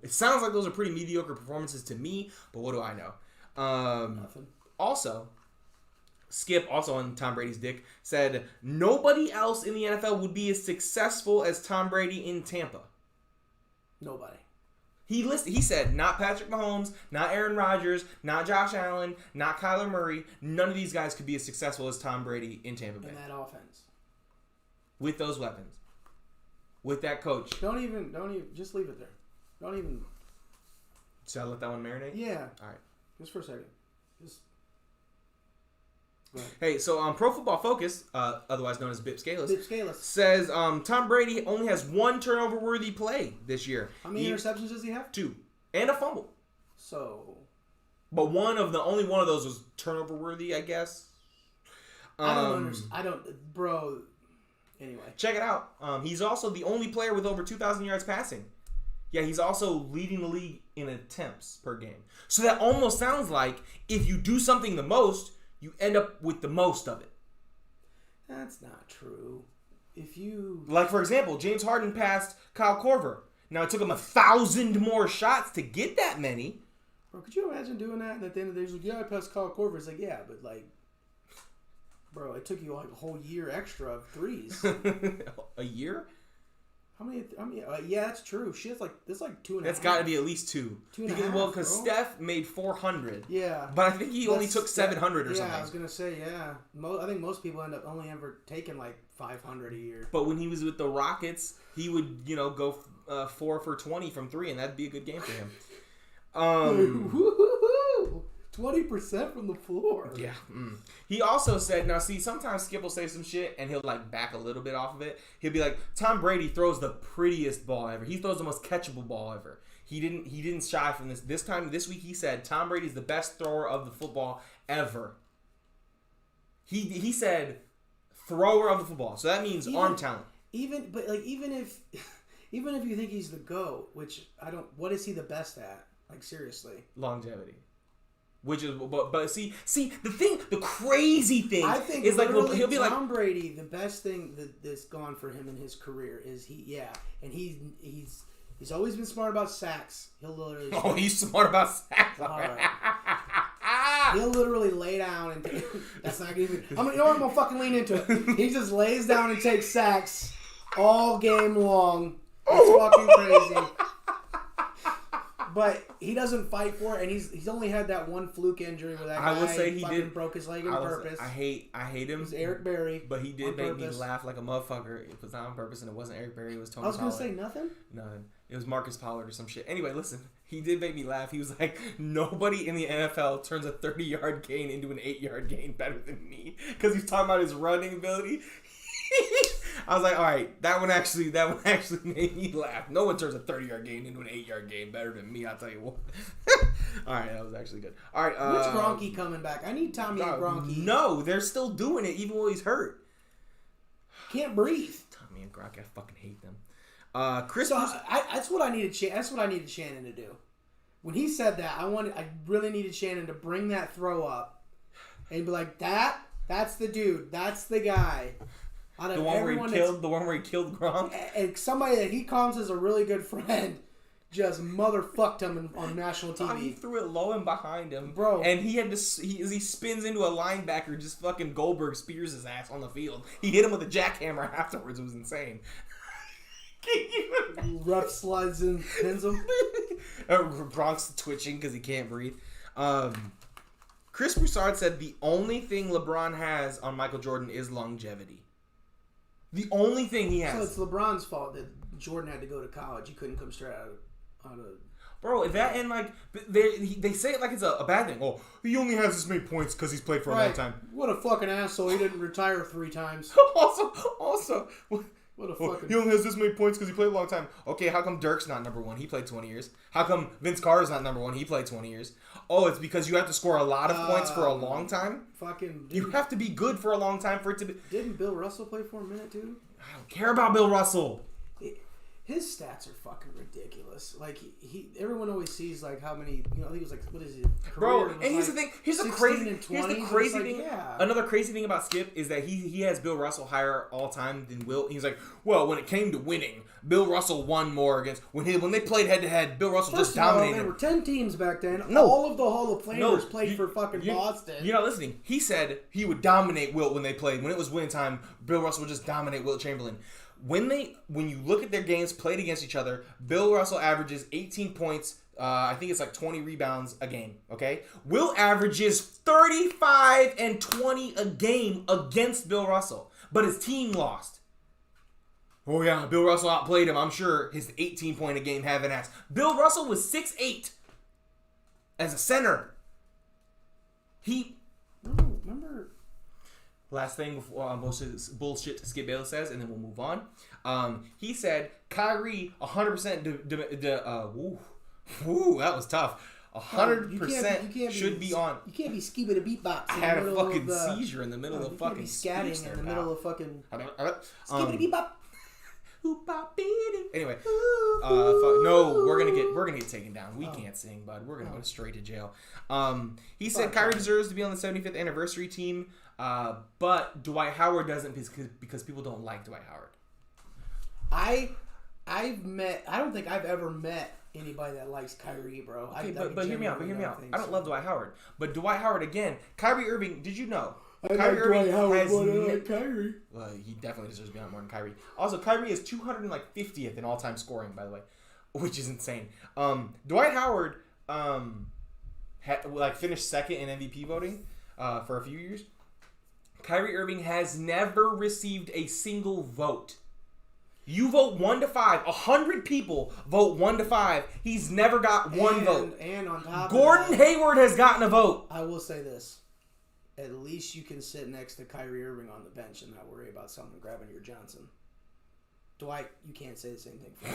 it sounds like those are pretty mediocre performances to me, but what do I know? Nothing. Also, Skip, also on Tom Brady's dick, said nobody else in the NFL would be as successful as Tom Brady in Tampa. Nobody. He said not Patrick Mahomes, not Aaron Rodgers, not Josh Allen, not Kyler Murray. None of these guys could be as successful as Tom Brady in Tampa Bay. In that offense. With those weapons. With that coach. Don't even, just leave it there. Don't even. Should I let that one marinate? Yeah. All right. Just for a second. Just. Hey, so Pro Football Focus, otherwise known as Bip Scalise, says Tom Brady only has one turnover-worthy play this year. How many interceptions does he have? 2. And a fumble. So. But only one of those was turnover-worthy, I guess. I don't understand. Bro. Anyway. Check it out. He's also the only player with over 2,000 yards passing. Yeah, he's also leading the league in attempts per game. So that almost sounds like if you do something the most, you end up with the most of it. That's not true. If you... Like, for example, James Harden passed Kyle Korver. Now, it took him 1,000 more shots to get that many. Bro, could you imagine doing that? And at the end of the day, he's like, yeah, I passed Kyle Korver. It's like, yeah, but like... Bro, it took you like a whole year extra of threes. A year? How many? Yeah, that's true. Shit's like, that's like 2.5. That's got to be at least 2. 2.5. Well, because Steph made 400. Yeah. But I think he only took 700 or something. Yeah, I was going to say, yeah. I think most people end up only ever taking like 500 a year. But when he was with the Rockets, he would, go 4 for 20 from 3, and that'd be a good game for him. 20% from the floor. Yeah. He also said, now see, sometimes Skip will say some shit and he'll like back a little bit off of it. He'll be like, Tom Brady throws the prettiest ball ever. He throws the most catchable ball ever. He didn't shy from this. This week he said Tom Brady's the best thrower of the football ever. He said thrower of the football. So that means arm talent. Even if you think he's the GOAT, which I don't, what is he the best at? Like seriously. Longevity. Which is, but see the crazy thing I think is like he'll be like Tom Brady. The best thing that's gone for him in his career is he's always been smart about sacks. He'll literally he's smart about sacks. All right. He'll literally lay down and that's not even. I'm gonna fucking lean into it. He just lays down and takes sacks all game long. It's fucking crazy. But he doesn't fight for it, and he's only had that one fluke injury where that guy broke his leg on purpose. I hate him. It was Eric Berry, but he did make me laugh like a motherfucker. It was not on purpose, and it wasn't Eric Berry. It was Tony. I was gonna say nothing. None. It was Marcus Pollard or some shit. Anyway, listen. He did make me laugh. He was like, nobody in the NFL turns a 30-yard gain into an 8-yard gain better than me, because he's talking about his running ability. I was like, all right, that one actually made me laugh. No one turns a 30-yard gain into an 8-yard gain better than me, I'll tell you what. All right, that was actually good. All right. Which Gronky coming back? I need Tommy and Gronky. No, they're still doing it even while he's hurt. Can't breathe. Tommy and Gronky, I fucking hate them. That's what I needed Shannon to do. When he said that, I really needed Shannon to bring that throw up and be like, that's the dude. That's the guy. The one where he killed Gronk? And somebody that he calls as a really good friend just motherfucked him on national TV. He threw it low and behind him. Bro. And he had to, he spins into a linebacker, just fucking Goldberg spears his ass on the field. He hit him with a jackhammer afterwards. It was insane. Ref slides and pins him. Gronk's twitching because he can't breathe. Chris Broussard said the only thing LeBron has on Michael Jordan is longevity. The only thing he has. So it's LeBron's fault that Jordan had to go to college. He couldn't come straight out of Bro, that and like they say it like it's a bad thing. Oh, he only has this many points because he's played for a long time. What a fucking asshole! He didn't retire 3 times. also, what a fucking. He only has this many points because he played a long time. Okay, how come Dirk's not number 1? He played 20 years. How come Vince Carter's not number 1? He played 20 years. Oh, it's because you have to score a lot of points for a long time. You have to be good for a long time for it to be. Didn't Bill Russell play for a minute too? I don't care about Bill Russell. His stats are fucking ridiculous. Like everyone always sees like how many. I think it was like what is it? Bro, and here's the thing. Here's the crazy thing. Yeah. Another crazy thing about Skip is that he has Bill Russell higher all time than Will. He's like, well, when it came to winning, Bill Russell won more against when they played head to head. Bill Russell just dominated. There were 10 teams back then. No, all of the Hall of Famers played for fucking Boston. You're not listening. He said he would dominate Wilt when they played. When it was winning time, Bill Russell would just dominate Wilt Chamberlain. When you look at their games played against each other, Bill Russell averages 18 points. I think it's like 20 rebounds a game. Okay, Wilt averages 35 and 20 a game against Bill Russell, but his team lost. Oh yeah, Bill Russell outplayed him. I'm sure his 18-point a game having ass. Bill Russell was 6'8" as a center. Remember. Last thing before bullshit Skip Bayless says, and then we'll move on. He said Kyrie 100%. Woo, that was tough. 100% should be on. You can't be skipping a beatbox. I had a fucking seizure in the middle of fucking scatting in the middle of fucking skippity beatbop. Anyway, no, we're gonna get taken down. We can't sing, bud. We're gonna go straight to jail. He said Kyrie deserves to be on the 75th anniversary team, but Dwight Howard doesn't because people don't like Dwight Howard. I don't think I've ever met anybody that likes Kyrie, bro. Okay, but hear me out. I don't love Dwight Howard, but Dwight Howard again. Kyrie Irving. Did you know? Kyrie Irving has Kyrie. Well, he definitely deserves to be on more than Kyrie. Also, Kyrie is 250th in all-time scoring, by the way, which is insane. Dwight Howard finished second in MVP voting for a few years. Kyrie Irving has never received a single vote. You vote 1 to 5. 100 people vote 1 to 5. He's never got one vote. And on top Gordon of that, Hayward has gotten a vote. I will say this. At least you can sit next to Kyrie Irving on the bench and not worry about someone grabbing your Johnson. Dwight, you can't say the same thing for me.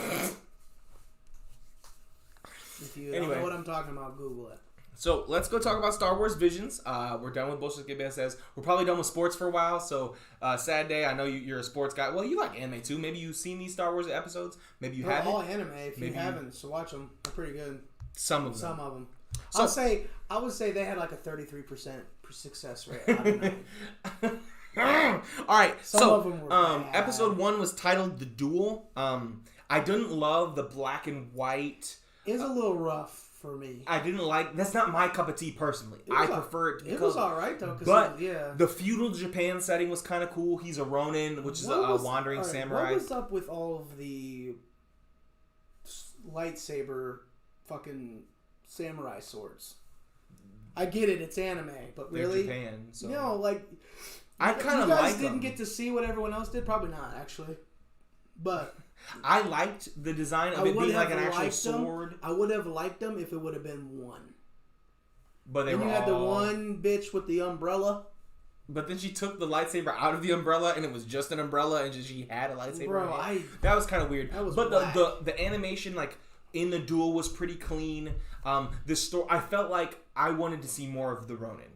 If you don't know what I'm talking about, Google it. So let's go talk about Star Wars Visions. We're done with bullshit. Says we're probably done with sports for a while. So sad day. I know you're a sports guy. Well, you like anime too. Maybe you've seen these Star Wars episodes. Maybe you haven't. All anime. If you haven't, so watch them. They're pretty good. Some of them. So, I would say they had like a 33% success rate out of 9. All right. Some of them were bad. Episode 1 was titled The Duel. I didn't love the black and white. It was a little rough for me. I didn't like. That's not my cup of tea personally. I prefer it to be It was all right though. But the feudal Japan setting was kind of cool. He's a Ronin, which is a wandering samurai. What was up with all of the lightsaber fucking samurai swords? I get it, it's anime, but really, Japan. So. I kind of like. You guys didn't get to see what everyone else did. Probably not, actually. But I liked the design of it being like an actual sword. I would have liked them if it would have been one. But they you had the one bitch with the umbrella. But then she took the lightsaber out of the umbrella, and it was just an umbrella, and she had a lightsaber. Bro, that was kind of weird. That was but whack. the animation, like in the duel, was pretty clean. The story, I felt like I wanted to see more of the Ronin.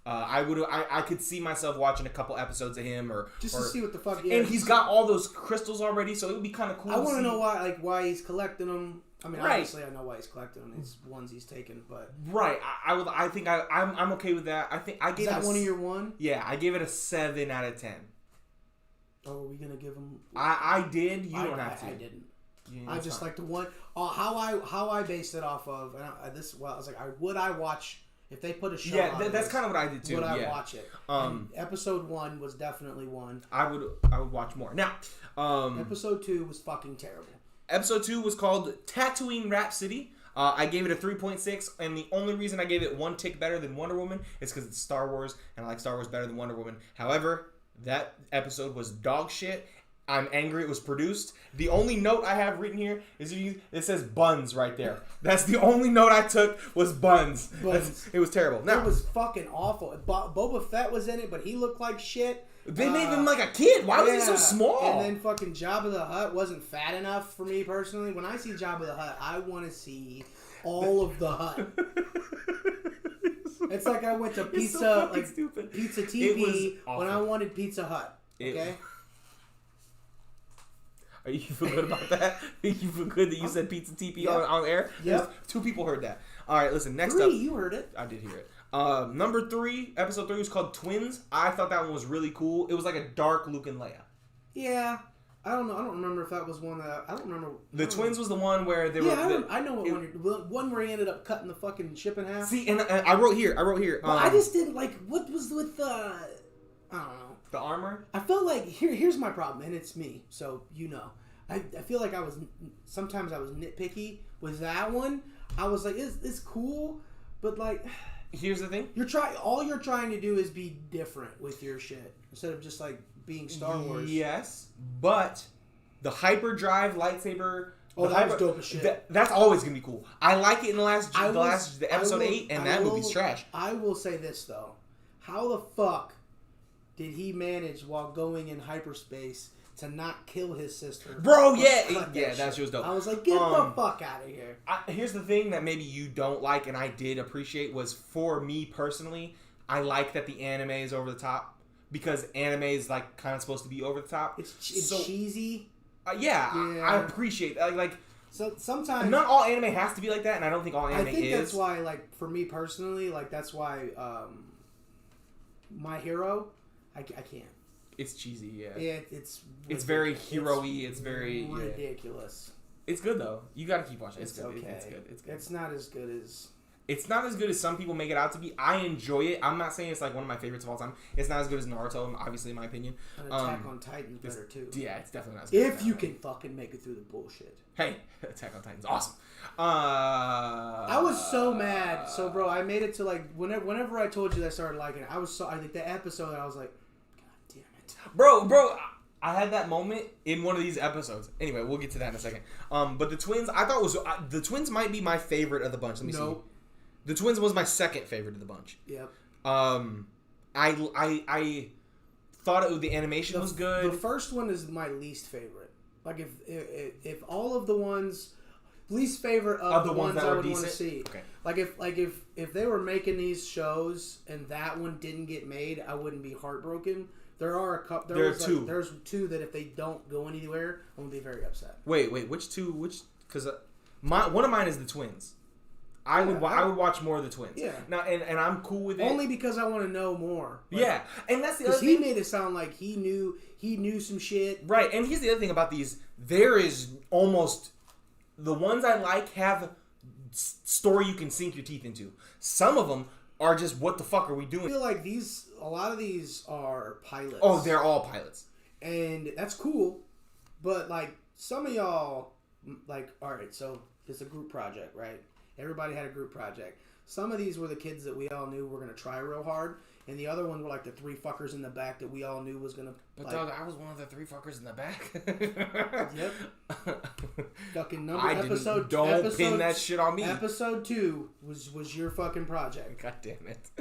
I could see myself watching a couple episodes of him, to see what the fuck. Yeah, and he's got all those crystals already, so it would be kind of cool. I want to know why he's collecting them. I mean, obviously, I know why he's collecting them. It's ones he's taken, but I think I'm okay with that. I think I gave. Is that one of your one? Yeah, I gave it a 7 out of 10. Oh, are we gonna give him? I did. You don't have to. I didn't. Yeah, I just like the one. How I based it off of I was like, would I watch if they put a show? Yeah, that's kind of what I did too. Would I watch it? Episode 1 was definitely one. I would watch more. Now, episode 2 was fucking terrible. Episode 2 was called Tatooine Rhapsody. I gave it a 3.6, and the only reason I gave it one tick better than Wonder Woman is because it's Star Wars, and I like Star Wars better than Wonder Woman. However, that episode was dog shit. I'm angry it was produced. The only note I have written here is it says buns right there. That's the only note I took was buns. It was terrible. Now, it was fucking awful. Boba Fett was in it, but he looked like shit. They made him like a kid. Why was he so small? And then fucking Jabba the Hutt wasn't fat enough for me personally. When I see Jabba the Hutt, I want to see all of the Hutt. It's like I went to Pizza TP when I wanted Pizza Hut. Okay. Are you feel good about that? You feel good that you said Pizza TP on air? Yep. 2 people heard that. All right, listen. Next 3, up, you heard it. I did hear it. Number 3, episode 3 was called Twins. I thought that one was really cool. It was like a dark Luke and Leia. Yeah. I don't know. I don't remember if that was one that I don't remember. The Twins was the one where they were. I know what one where he ended up cutting the fucking ship in half. See, and I wrote here. But I just didn't like what was with I don't know. The armor? I felt like here's my problem, and it's me, so you know. I feel like sometimes I was nitpicky with that one. I was like, it's cool, but like, here's the thing. All you're trying to do is be different with your shit instead of just like being Star Wars. Yes, but the hyperdrive lightsaber. Oh, that was dope as shit. That's always gonna be cool. I like it in the episode 8, and that movie's trash. I will say this though, how the fuck did he manage while going in hyperspace to not kill his sister? Bro, that shit was dope. I was like, get the fuck out of here. Here's the thing that maybe you don't like, and I did appreciate, was for me personally, I like that the anime is over the top, because anime is like kind of supposed to be over the top. It's cheesy. I appreciate that. Like, so sometimes not all anime has to be like that, and I don't think all anime is. I think that's why, like, for me personally, like, that's why My Hero, I can't. It's cheesy, yeah. It's very hero-y. It's very ridiculous. It's good though. You got to keep watching. It's good. Okay. It's good. It's not as good as. It's not as good as some people make it out to be. I enjoy it. I'm not saying it's like one of my favorites of all time. It's not as good as Naruto, obviously, in my opinion. And Attack on Titan's better too. Yeah, it's definitely not as good. If you can fucking make it through the bullshit. Hey, Attack on Titan's awesome. I was so mad. So, bro, I made it to like whenever I told you that I started liking it, I think the episode I was like, God damn it, bro. I had that moment in one of these episodes. Anyway, we'll get to that in a second. But the Twins, I thought the Twins might be my favorite of the bunch. Let me see. The Twins was my second favorite of the bunch. Yep. I thought the animation was good. The first one is my least favorite. Like if all of the ones, least favorite of the ones I would want to see. Okay. If they were making these shows and that one didn't get made, I wouldn't be heartbroken. There are a couple. There's 2. There's 2 that if they don't go anywhere, I'm gonna be very upset. Wait, which 2? Because one of mine is the Twins. I would watch more of the Twins. Yeah. Now and I'm cool with it. Only because I want to know more. Like, and that's the other thing. He made it sound like he knew some shit. Right, and here's the other thing about these. There is almost the ones I like have story you can sink your teeth into. Some of them are just what the fuck are we doing? I feel like a lot of these are pilots. Oh, they're all pilots, and that's cool. But like some of y'all, like, all right, so it's a group project, right? Everybody had a group project. Some of these were the kids that we all knew were going to try real hard. And the other ones were like the 3 fuckers in the back that we all knew was going to... But dog, I was one of the 3 fuckers in the back. Yep. Fucking Don't pin that shit on me. Episode 2 was your fucking project. God damn it.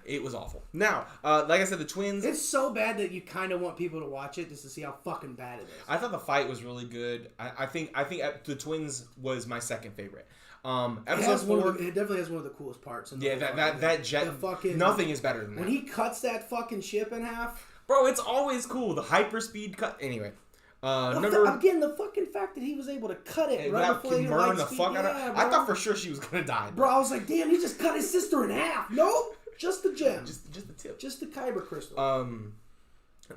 It was awful. Now, like I said, the Twins... It's so bad that you kind of want people to watch it just to see how fucking bad it is. I thought the fight was really good. I think the Twins was my second favorite. Episode 4, it definitely has one of the coolest parts. That jet. Nothing is better than that. When he cuts that fucking ship in half, bro, it's always cool. The hyperspeed cut. Anyway, again, the fucking fact that he was able to cut it right before he burn the fuck out of her. I thought for sure she was gonna die. Bro, I was like, damn, he just cut his sister in half. Nope, just the gem, just the tip, just the kyber crystal.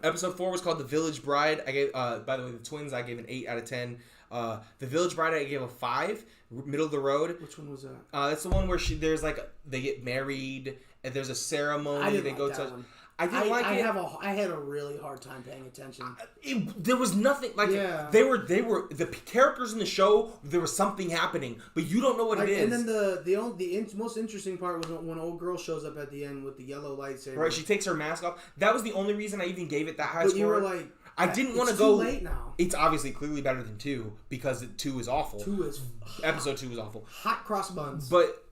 Episode 4 was called The Village Bride. I gave, by the way, the Twins I gave an 8 out of 10. The Village Bride I gave a 5, middle of the road. Which one was that? That's the one where they get married and there's a ceremony. I didn't like that one. I didn't like it. I had a really hard time paying attention. There was nothing like they were the characters in the show. There was something happening, but you don't know what it is. And then the most interesting part was when old girl shows up at the end with the yellow lightsaber. Right, she takes her mask off. That was the only reason I even gave it that high but score. You were like, I didn't want to go. Too late now. It's obviously clearly better than 2 because 2 is awful. 2 is episode 2 was awful. Hot cross buns. But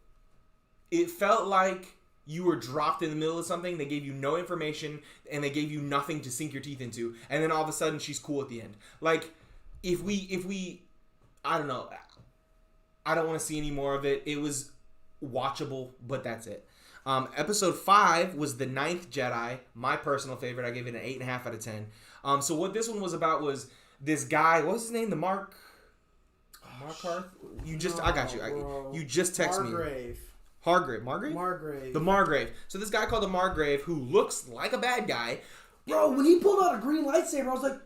it felt like you were dropped in the middle of something. They gave you no information, and they gave you nothing to sink your teeth into. And then all of a sudden, she's cool at the end. Like, if we, I don't know. I don't want to see any more of it. It was watchable, but that's it. Episode 5 was The Ninth Jedi, my personal favorite. I gave it an 8.5 out of 10. So what this one was about was this guy. What was his name? Markarth. I got you. You just text me. Margrave? The Margrave. So this guy called the Margrave who looks like a bad guy. Bro, when he pulled out a green lightsaber, I was like,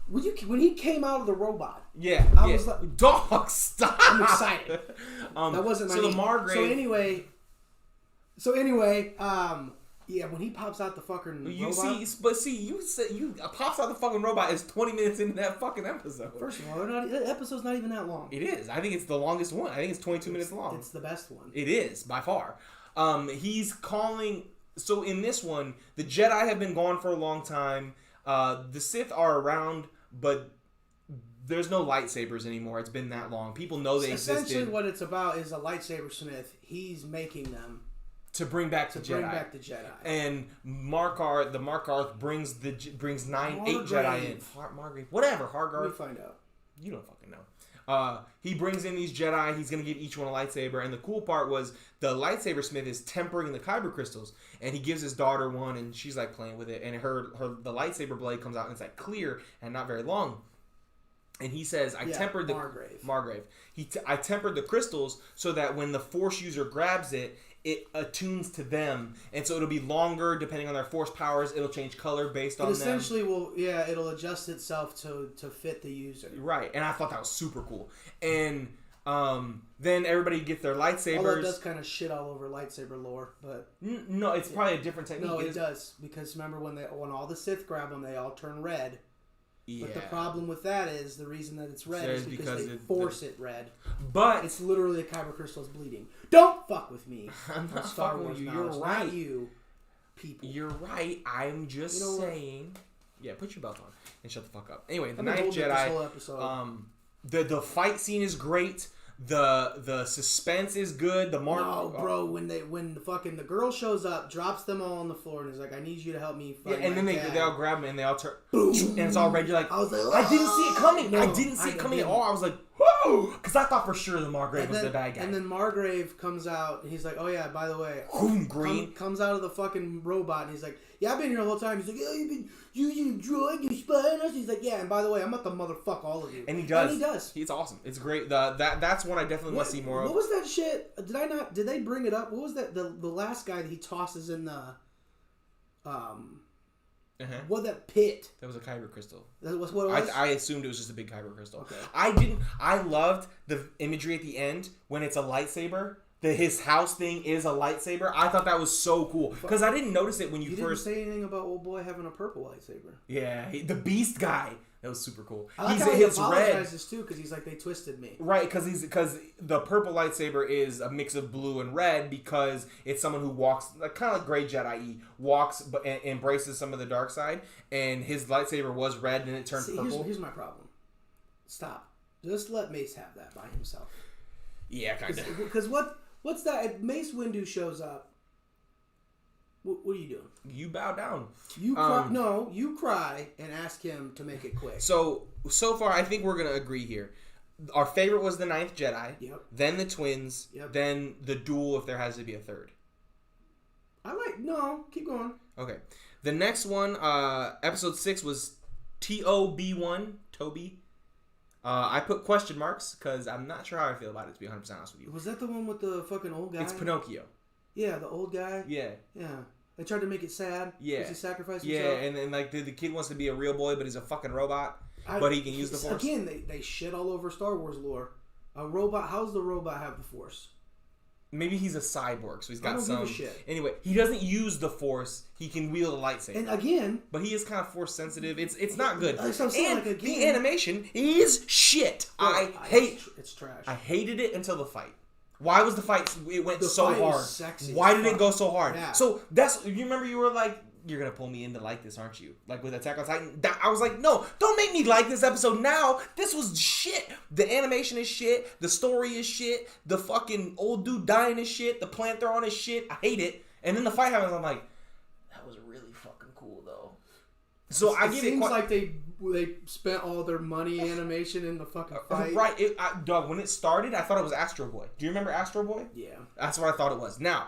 when he came out of the robot. Yeah. I was like, dog, stop. I'm excited. That wasn't my So the Margrave. So anyway, yeah, when he pops out the fucking robot. You said pops out the fucking robot is 20 minutes into that fucking episode. First of all, the episode's not even that long. It is. I think it's the longest one. I think it's 22 minutes long. It's the best one. It is, by far. He's calling... So in this one, the Jedi have been gone for a long time. The Sith are around, but there's no lightsabers anymore. It's been that long. People know they existed. Essentially what it's about is a lightsaber smith. He's making them. To bring back the Jedi. And the Markarth brings 8 Jedi in. Margrave. Whatever, Hargarth. Let me find out. You don't fucking know. He brings in these Jedi. He's going to give each one a lightsaber. And the cool part was the lightsaber smith is tempering the kyber crystals. And he gives his daughter one, and she's like playing with it. And the lightsaber blade comes out, and it's like clear and not very long. And he says, I tempered the... Margrave. I tempered the crystals so that when the Force user grabs it, it attunes to them, and so it'll be longer depending on their force powers. It'll change color based on them. Essentially, it'll adjust itself to fit the user. Right, and I thought that was super cool. And then everybody gets their lightsabers. Although it does kind of shit all over lightsaber lore, but no, it's probably a different technique. No, it does, because remember when all the Sith grab them, they all turn red. Yeah. But the problem with that is the reason that it's red is because they force it red. But it's literally the kyber crystals bleeding. Don't fuck with me. I'm not fucking with you. You're right. Not you, people. You're right. I'm just saying. Yeah, put your belt on and shut the fuck up. Anyway, the Ninth Jedi. The fight scene is great. The suspense is good. Bro, when the girl shows up, drops them all on the floor, and is like, "I need you to help me find." Yeah, and then dad. they all grab him and they all turn, boom, and it's all red. You're like, I was like, I didn't see it coming. No, I didn't see it coming at all. I was like, whoa, because I thought for sure the Margrave was the bad guy. And then Margrave comes out, and he's like, "Oh yeah, by the way, green comes out of the fucking robot, and he's like, yeah, I've been here the whole time." He's like, "Yeah, you've been using a droid, you spying us." He's like, "Yeah, and by the way, I'm about to motherfuck all of you." And he does. He's awesome. It's great. That's one I definitely want to see more of. What was that shit? Did they bring it up? What was that? The last guy that he tosses in the what, that pit? That was a kyber crystal. That was what it was? I assumed it was just a big kyber crystal. Okay. I loved the imagery at the end when it's a lightsaber. His house thing is a lightsaber. I thought that was so cool because I didn't notice it when you first. Didn't say anything about old boy having a purple lightsaber. Yeah, the Beast guy. That was super cool. I like how he apologizes too, because he's like, they twisted me. Right, because the purple lightsaber is a mix of blue and red because it's someone who walks kind of like Grey Jedi walks but embraces some of the dark side, and his lightsaber was red and it turned purple. Here's my problem. Stop. Just let Mace have that by himself. Yeah, kind of. Because what's that? If Mace Windu shows up, what are you doing? You bow down. You cry. No, you cry and ask him to make it quick. So far, I think we're gonna agree here. Our favorite was the Ninth Jedi. Yep. Then the twins. Yep. Then the duel, if there has to be a third. Keep going. Okay. The next one, episode 6 was TOB1, Toby. I put question marks because I'm not sure how I feel about it, to be 100% honest with you. Was that the one with the fucking old guy? It's Pinocchio. Yeah, the old guy. Yeah. Yeah. They tried to make it sad. Yeah. Because he sacrificed himself. Yeah, and then like the kid wants to be a real boy, but he's a fucking robot. But he can use the Force. Again, they shit all over Star Wars lore. A robot. How's the robot have the Force? Maybe he's a cyborg, so he's got I don't some. give a shit. Anyway, he doesn't use the Force. He can wield a lightsaber. And again, but he is kind of Force sensitive. It's not good. Like I'm saying, and like, again, the animation is shit. bro, it's trash. I hated it until the fight. Why was the fight? It went The so fight was hard. sexy Why as did it fuck. go so hard? Yeah. So that's you remember you were like, you're gonna pull me in to like this, aren't you? Like with Attack on Titan. I was like, no, don't make me like this episode now. This was shit. The animation is shit. The story is shit. The fucking old dude dying is shit. The plant they're on is shit. I hate it. And then the fight happens. I'm like, that was really fucking cool though. So I give it. Seems like they spent all their money animation in the fucking fight. Right, dog. When it started, I thought it was Astro Boy. Do you remember Astro Boy? Yeah. That's what I thought it was. Now,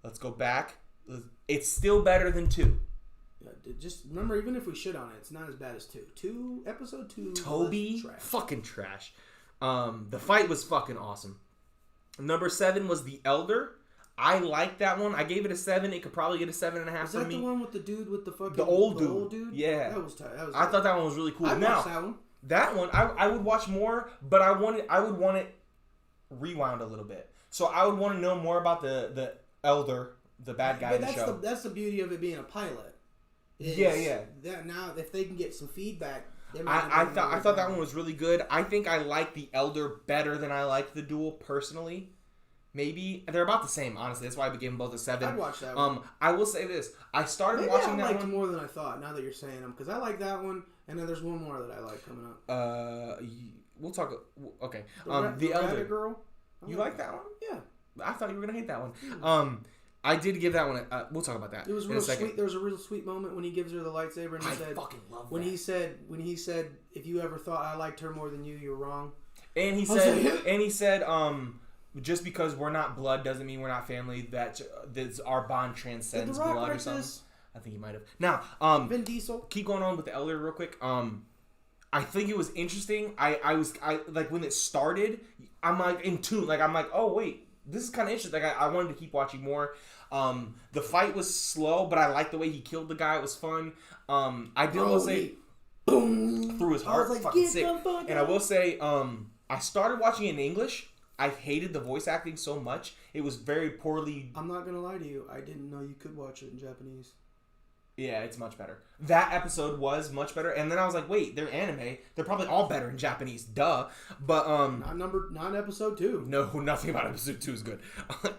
let's go back. It's still better than 2. Yeah, just remember, even if we shit on it, it's not as bad as 2. Episode 2. Toby, trash. fucking trash. The fight was fucking awesome. Number 7 was The Elder. I liked that one. I gave it a 7. It could probably get a 7.5 Is from that me. the one with the dude with the fucking The old dude. Yeah. That was tight. I thought that one was really cool. I Now, watched that one. that one I would watch more, but I would want it rewound a little bit. So I would want to know more about the Elder, the bad guy in the show. That's the beauty of it being a pilot. Yeah. That now, if they can get some feedback, I thought that one was really good. I think I like the Elder better than I like the Duel personally. Maybe they're about the same, honestly. That's why I gave them both a 7. I'd watch that one. I will say this: I started Maybe watching I that liked one more than I thought. Now that you're saying them, because I like that one, and then there's one more that I like coming up. We'll talk. Okay. The Elder Rabbit Girl. You like that one? Yeah. I thought you were gonna hate that one. I did give that one. We'll talk about that. It was in a real second. sweet. There was a real sweet moment when he gives her the lightsaber, and he said, fucking love when that. he said, if you ever thought I liked her more than you, you're wrong. And he said, just because we're not blood doesn't mean we're not family. That our bond transcends Did The Rock blood or write something. this? I think he might have. Now, Vin Diesel. keep going on with the Elder real quick. I think it was interesting. I was like when it started, I'm like in tune. Like I'm like, oh wait, this is kind of interesting. Like I wanted to keep watching more. The fight was slow, but I liked the way he killed the guy. It was fun. I did want to say, boom, through his heart, like, fucking get sick. the fuck And I out. will say, I started watching it in English. I hated the voice acting so much. It was very poorly. I'm not gonna lie to you. I didn't know you could watch it in Japanese. Yeah, it's much better. That episode was much better, and then I was like, wait, they're anime. They're probably all better in Japanese, duh. But Not episode 2. no, nothing about episode 2 is good,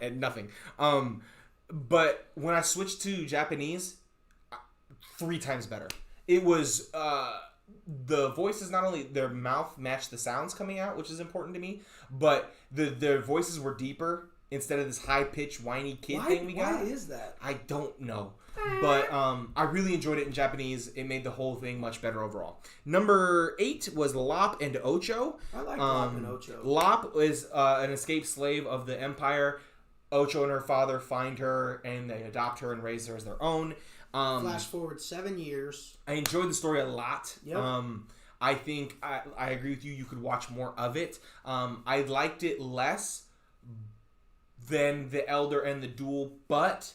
and nothing. But when I switched to Japanese, 3 times better. It was the voices, not only their mouth matched the sounds coming out, which is important to me, but their voices were deeper instead of this high pitched whiny kid thing we got. Why is that? I don't know. But I really enjoyed it in Japanese. It made the whole thing much better overall. Number 8 was Lop and Ocho. I like Lop and Ocho. Lop is an escaped slave of the Empire. Ocho and her father find her and they adopt her and raise her as their own. Flash forward 7 years. I enjoyed the story a lot. Yep. I think I agree with you. You could watch more of it. I liked it less than The Elder and the Duel, but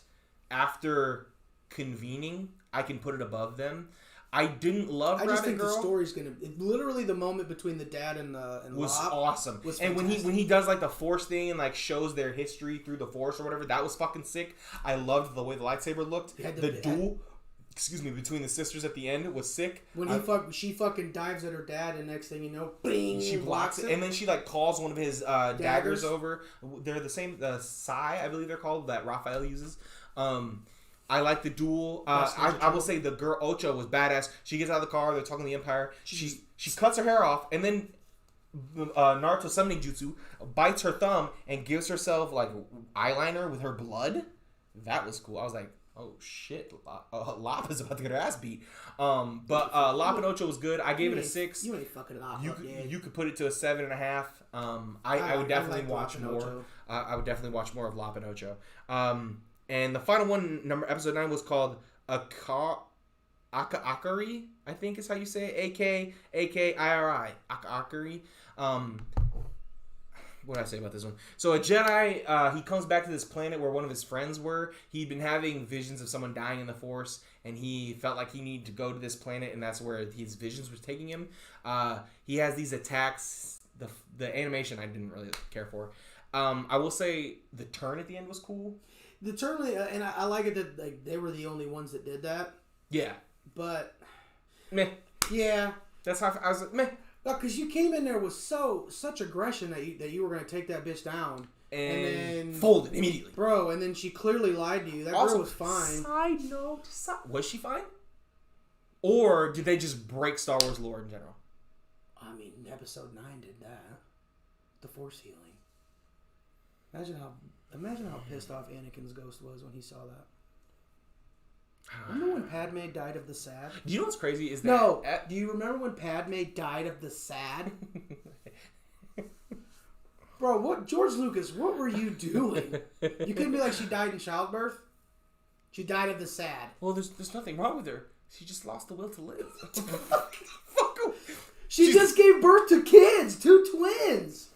after convening, I can put it above them. I didn't love I just Rabbit think Girl. the story's gonna literally the moment between the dad and Was Lop awesome. was and when fantastic. he does like the Force thing and like shows their history through the Force or whatever, that was fucking sick. I loved the way the lightsaber looked. The duel, between the sisters at the end was sick. When she fucking dives at her dad, and next thing you know, bing, She blocks it, and then she like calls one of his daggers over. They're the same, Sai, I believe they're called, that Raphael uses. I like the duel. I will say the girl Ocho was badass. She gets out of the car. They're talking to the Empire. She cuts her hair off, and then Naruto summoning jutsu bites her thumb and gives herself like eyeliner with her blood. That was cool. I was like, oh shit, Lop is about to get her ass beat. But Lop and Ocho was good. I gave it a 6. You ain't fucking Lop. You could put it to a 7.5. I would definitely watch more. I would definitely watch more of Lop and Ocho. And the final one, episode 9, was called Akari, I think is how you say it. A-K-I-R-I. Akari. What did I say about this one? So a Jedi, he comes back to this planet where one of his friends were. He'd been having visions of someone dying in the Force, and he felt like he needed to go to this planet, and that's where his visions were taking him. He has these attacks. The animation I didn't really care for. I will say the turn at the end was cool. The turn, and I like it that like they were the only ones that did that. Yeah. But Meh. yeah, That's how I was like, meh. no, because you came in there with such aggression that you were going to take that bitch down. And then folded immediately. Bro, and then she clearly lied to you. That Also, girl was fine. Side note, was she fine? Or did they just break Star Wars lore in general? I mean, Episode 9 did that. The Force healing. Imagine how pissed off Anakin's ghost was when he saw that. Remember when Padme died of the sad? Do you know what's crazy is that... No. Do you remember when Padme died of the sad? Bro, what George Lucas, what were you doing? You couldn't be like, she died in childbirth? She died of the sad. Well, there's nothing wrong with her. She just lost the will to live. She just gave birth to kids, 2 twins.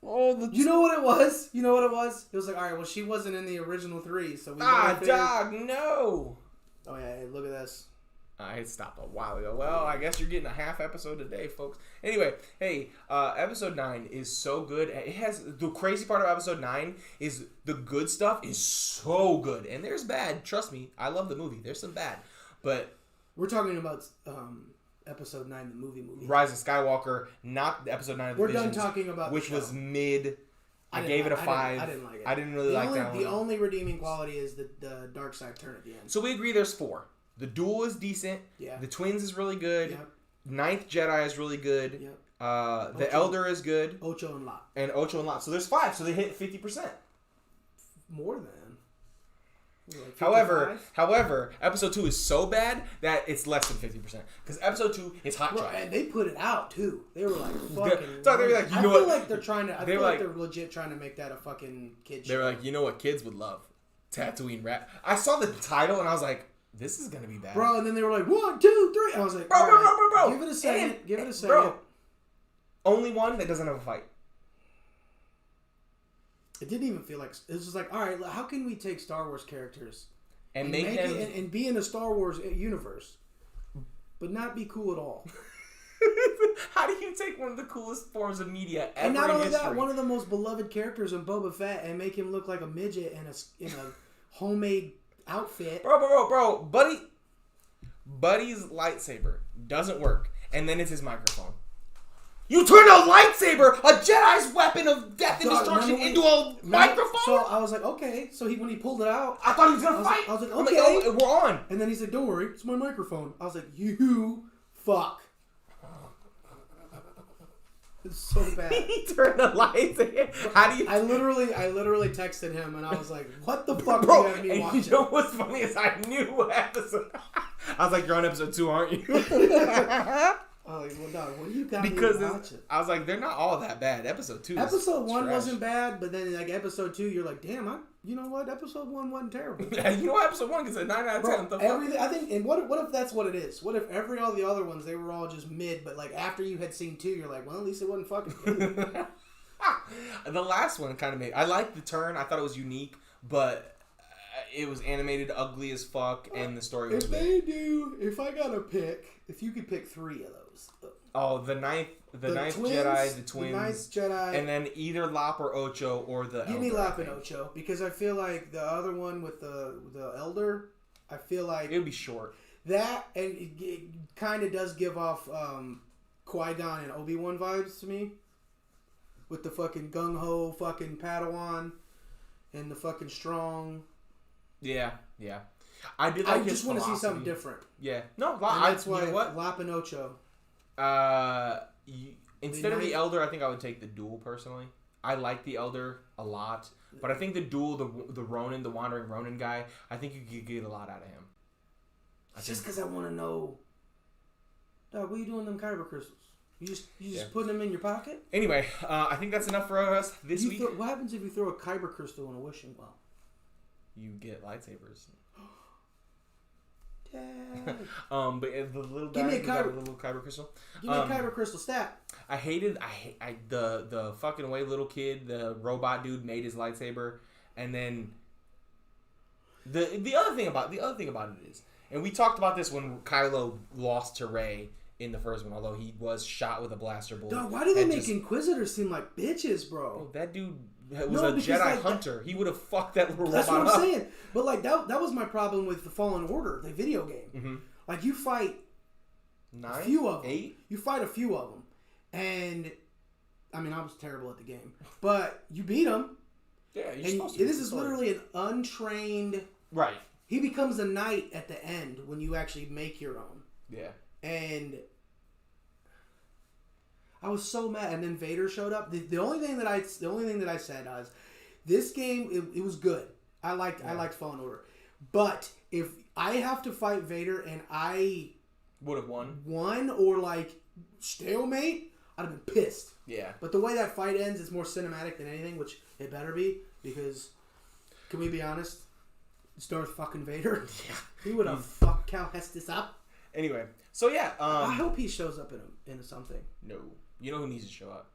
Oh, you know what it was? You know what it was? It was like, all right, well, she wasn't in the original 3, so we dog, no. Oh yeah, hey, look at this. I stopped a while ago. Well, I guess you're getting a half episode a day, folks. Anyway, hey, episode 9 is so good. It has the crazy part of episode 9 is the good stuff is so good, and there's bad. Trust me, I love the movie. There's some bad, but we're talking about episode 9, the movie. Rise of Skywalker, not episode 9 of the We're Visions, done talking about which was mid. I gave it a 5. I didn't like it. I didn't really like that one. The only redeeming quality is the dark side turn at the end. So we agree there's 4. The Duel is decent. Yeah. The Twins is really good. Yep. Ninth Jedi is really good. Yep. The Elder is good. Ocho and Lot. And Ocho and Lot. So there's 5. So they hit 50%. More than. Like However, episode 2 is so bad that it's less than 50%. Because episode 2 is hot trash. And they put it out too. They were like fucking. So they were like, I feel like they're trying to. I feel like they're legit trying to make that a fucking kid show. They were like, you know what kids would love? Tatooine rap. I saw the title and I was like, this is gonna be bad, bro. And then they were like, 1, 2, 3. And I was like, bro. Give it a second. Give it a second. Bro. Only one that doesn't have a fight. It didn't even feel like it was just like, all right, how can we take Star Wars characters and make them and be in a Star Wars universe, but not be cool at all? How do you take one of the coolest forms of media ever and not in only history? that, one of the most beloved characters in Boba Fett and make him look like a midget in a homemade outfit? Bro, Buddy's lightsaber doesn't work, and then it's his microphone. You turn a lightsaber, a Jedi's weapon of death and destruction, into a microphone? So I was like, okay. So when he pulled it out, I thought he was going to fight. I was like, I'm okay. like, oh, we're on. And then he said, don't worry, it's my microphone. I was like, you fuck. It's so bad. He turned the lights. How do you? I literally texted him and I was like, "What the fuck bro, do you have me watching?" You know what's funny is I knew what episode. I was like, "You're on episode 2, aren't you?" I was like, "Well, dog, what do you got because me watching?" I was like, "They're not all that bad." Episode 2. Episode 1 trash. wasn't bad, but then like episode 2, you're like, "Damn, you know what? Episode 1 wasn't terrible." You know what? Episode 1 gets a 9 out of 10. Bro, everything. I think. And what if that's what it is? What if all the other ones they were all just mid, but like after you had seen 2, you're like, well, at least it wasn't fucking good. The last one kind of made. I liked the turn. I thought it was unique, but it was animated ugly as fuck, and the story was. If I got to pick, if you could pick 3 of those. Oh, the ninth twins, Jedi, the twins, the ninth Jedi, and then either Lop or Ocho or the. Give me Lop and Ocho because I feel like the other one with the Elder, I feel like it would be short. That and it kind of does give off Qui-Gon and Obi-Wan vibes to me, with the fucking gung ho fucking Padawan, and the fucking strong. Yeah. I did. Like I just want to see something different. Yeah, no, that's why Lop and Ocho. Instead of the Elder, I think I would take the Duel personally. I like the Elder a lot, but I think the Duel, the Ronin, the Wandering Ronin guy, I think you could get a lot out of him. Just because I want to know, dog, what are you doing with them kyber crystals? You just putting them in your pocket? Anyway, I think that's enough for us this week. What happens if you throw a kyber crystal in a wishing well? You get lightsabers. Dad. But the little guy, a little kyber crystal. Give me a kyber crystal stat. I hated the fucking way little kid, the robot dude, made his lightsaber, and then the other thing about it is, and we talked about this when Kylo lost to Rey in the first one, although he was shot with a blaster bullet. Dog, why do they make Inquisitors seem like bitches, bro? That dude was a Jedi hunter. He would have fucked that little That's robot what I'm up. saying. But like that was my problem with the Fallen Order, the video game. Mm-hmm. Like you fight 9, a few of them. 8. You fight a few of them, and I mean I was terrible at the game, but you beat them. Yeah, you're And supposed to. this is literally an untrained. Right. He becomes a knight at the end when you actually make your own. Yeah. And I was so mad. And then Vader showed up. The only thing that I said was, this game it was good. I liked Fallen Order, but if I have to fight Vader and I would have won or like stalemate, I'd have been pissed. Yeah. But the way that fight ends is more cinematic than anything, which it better be, because can we be honest? It's Darth fucking Vader. Yeah. He would have fucked Cal Kestis up. Anyway, so yeah. I hope he shows up in something. No. You know who needs to show up?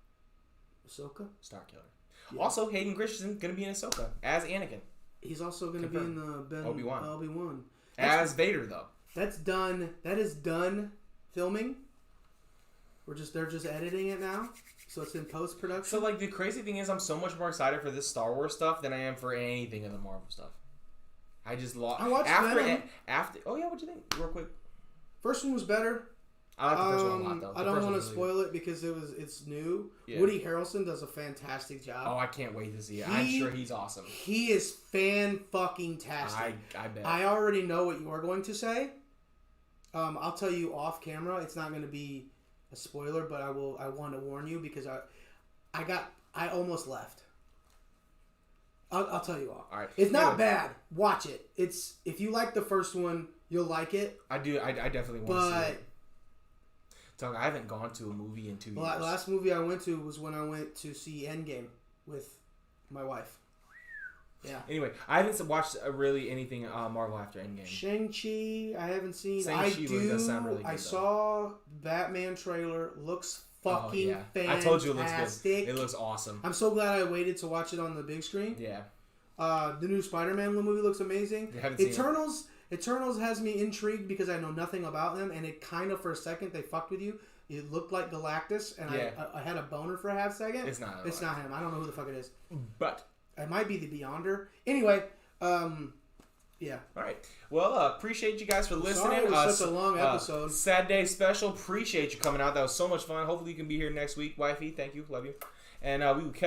Ahsoka? Starkiller. Yeah. Also, Hayden Christensen gonna be in Ahsoka as Anakin. He's also going to be in the Obi-Wan. As Vader, though. That's done. That is done filming. They're just editing it now, so it's in post production. So like the crazy thing is, I'm so much more excited for this Star Wars stuff than I am for anything of the Marvel stuff. I just lost. I watched Venom. After. Oh yeah, what'd you think? Real quick. First one was better. I like the first one a lot though. I don't want to spoil it because it's new. Yeah. Woody Harrelson does a fantastic job. Oh, I can't wait to see it. I'm sure he's awesome. He is fan-fucking-tastic. I bet. I already know what you are going to say. I'll tell you off camera. It's not going to be a spoiler, but I want to warn you because I almost left. I'll tell you all. All right. It's not bad. Watch it. If you like the first one, you'll like it. I do. I definitely want to see it. Doug, I haven't gone to a movie in 2 years. The last movie I went to was when I went to see Endgame with my wife. Yeah. Anyway, I haven't watched really anything Marvel after Endgame. Shang-Chi, I haven't seen. Shang-Chi does sound really good. I saw Batman trailer. Looks fucking fantastic. I told you it looks good. It looks awesome. I'm so glad I waited to watch it on the big screen. Yeah. The new Spider-Man movie looks amazing. Eternals has me intrigued because I know nothing about them, and it kind of for a second they fucked with you. It looked like Galactus, and I had a boner for a half second. It's not. It's not him. I don't know who the fuck it is. But it might be the Beyonder. Anyway, yeah. All right. Well, appreciate you guys for listening. Sorry it was such a long episode. Sad Day special. Appreciate you coming out. That was so much fun. Hopefully you can be here next week, wifey. Thank you. Love you. And we will catch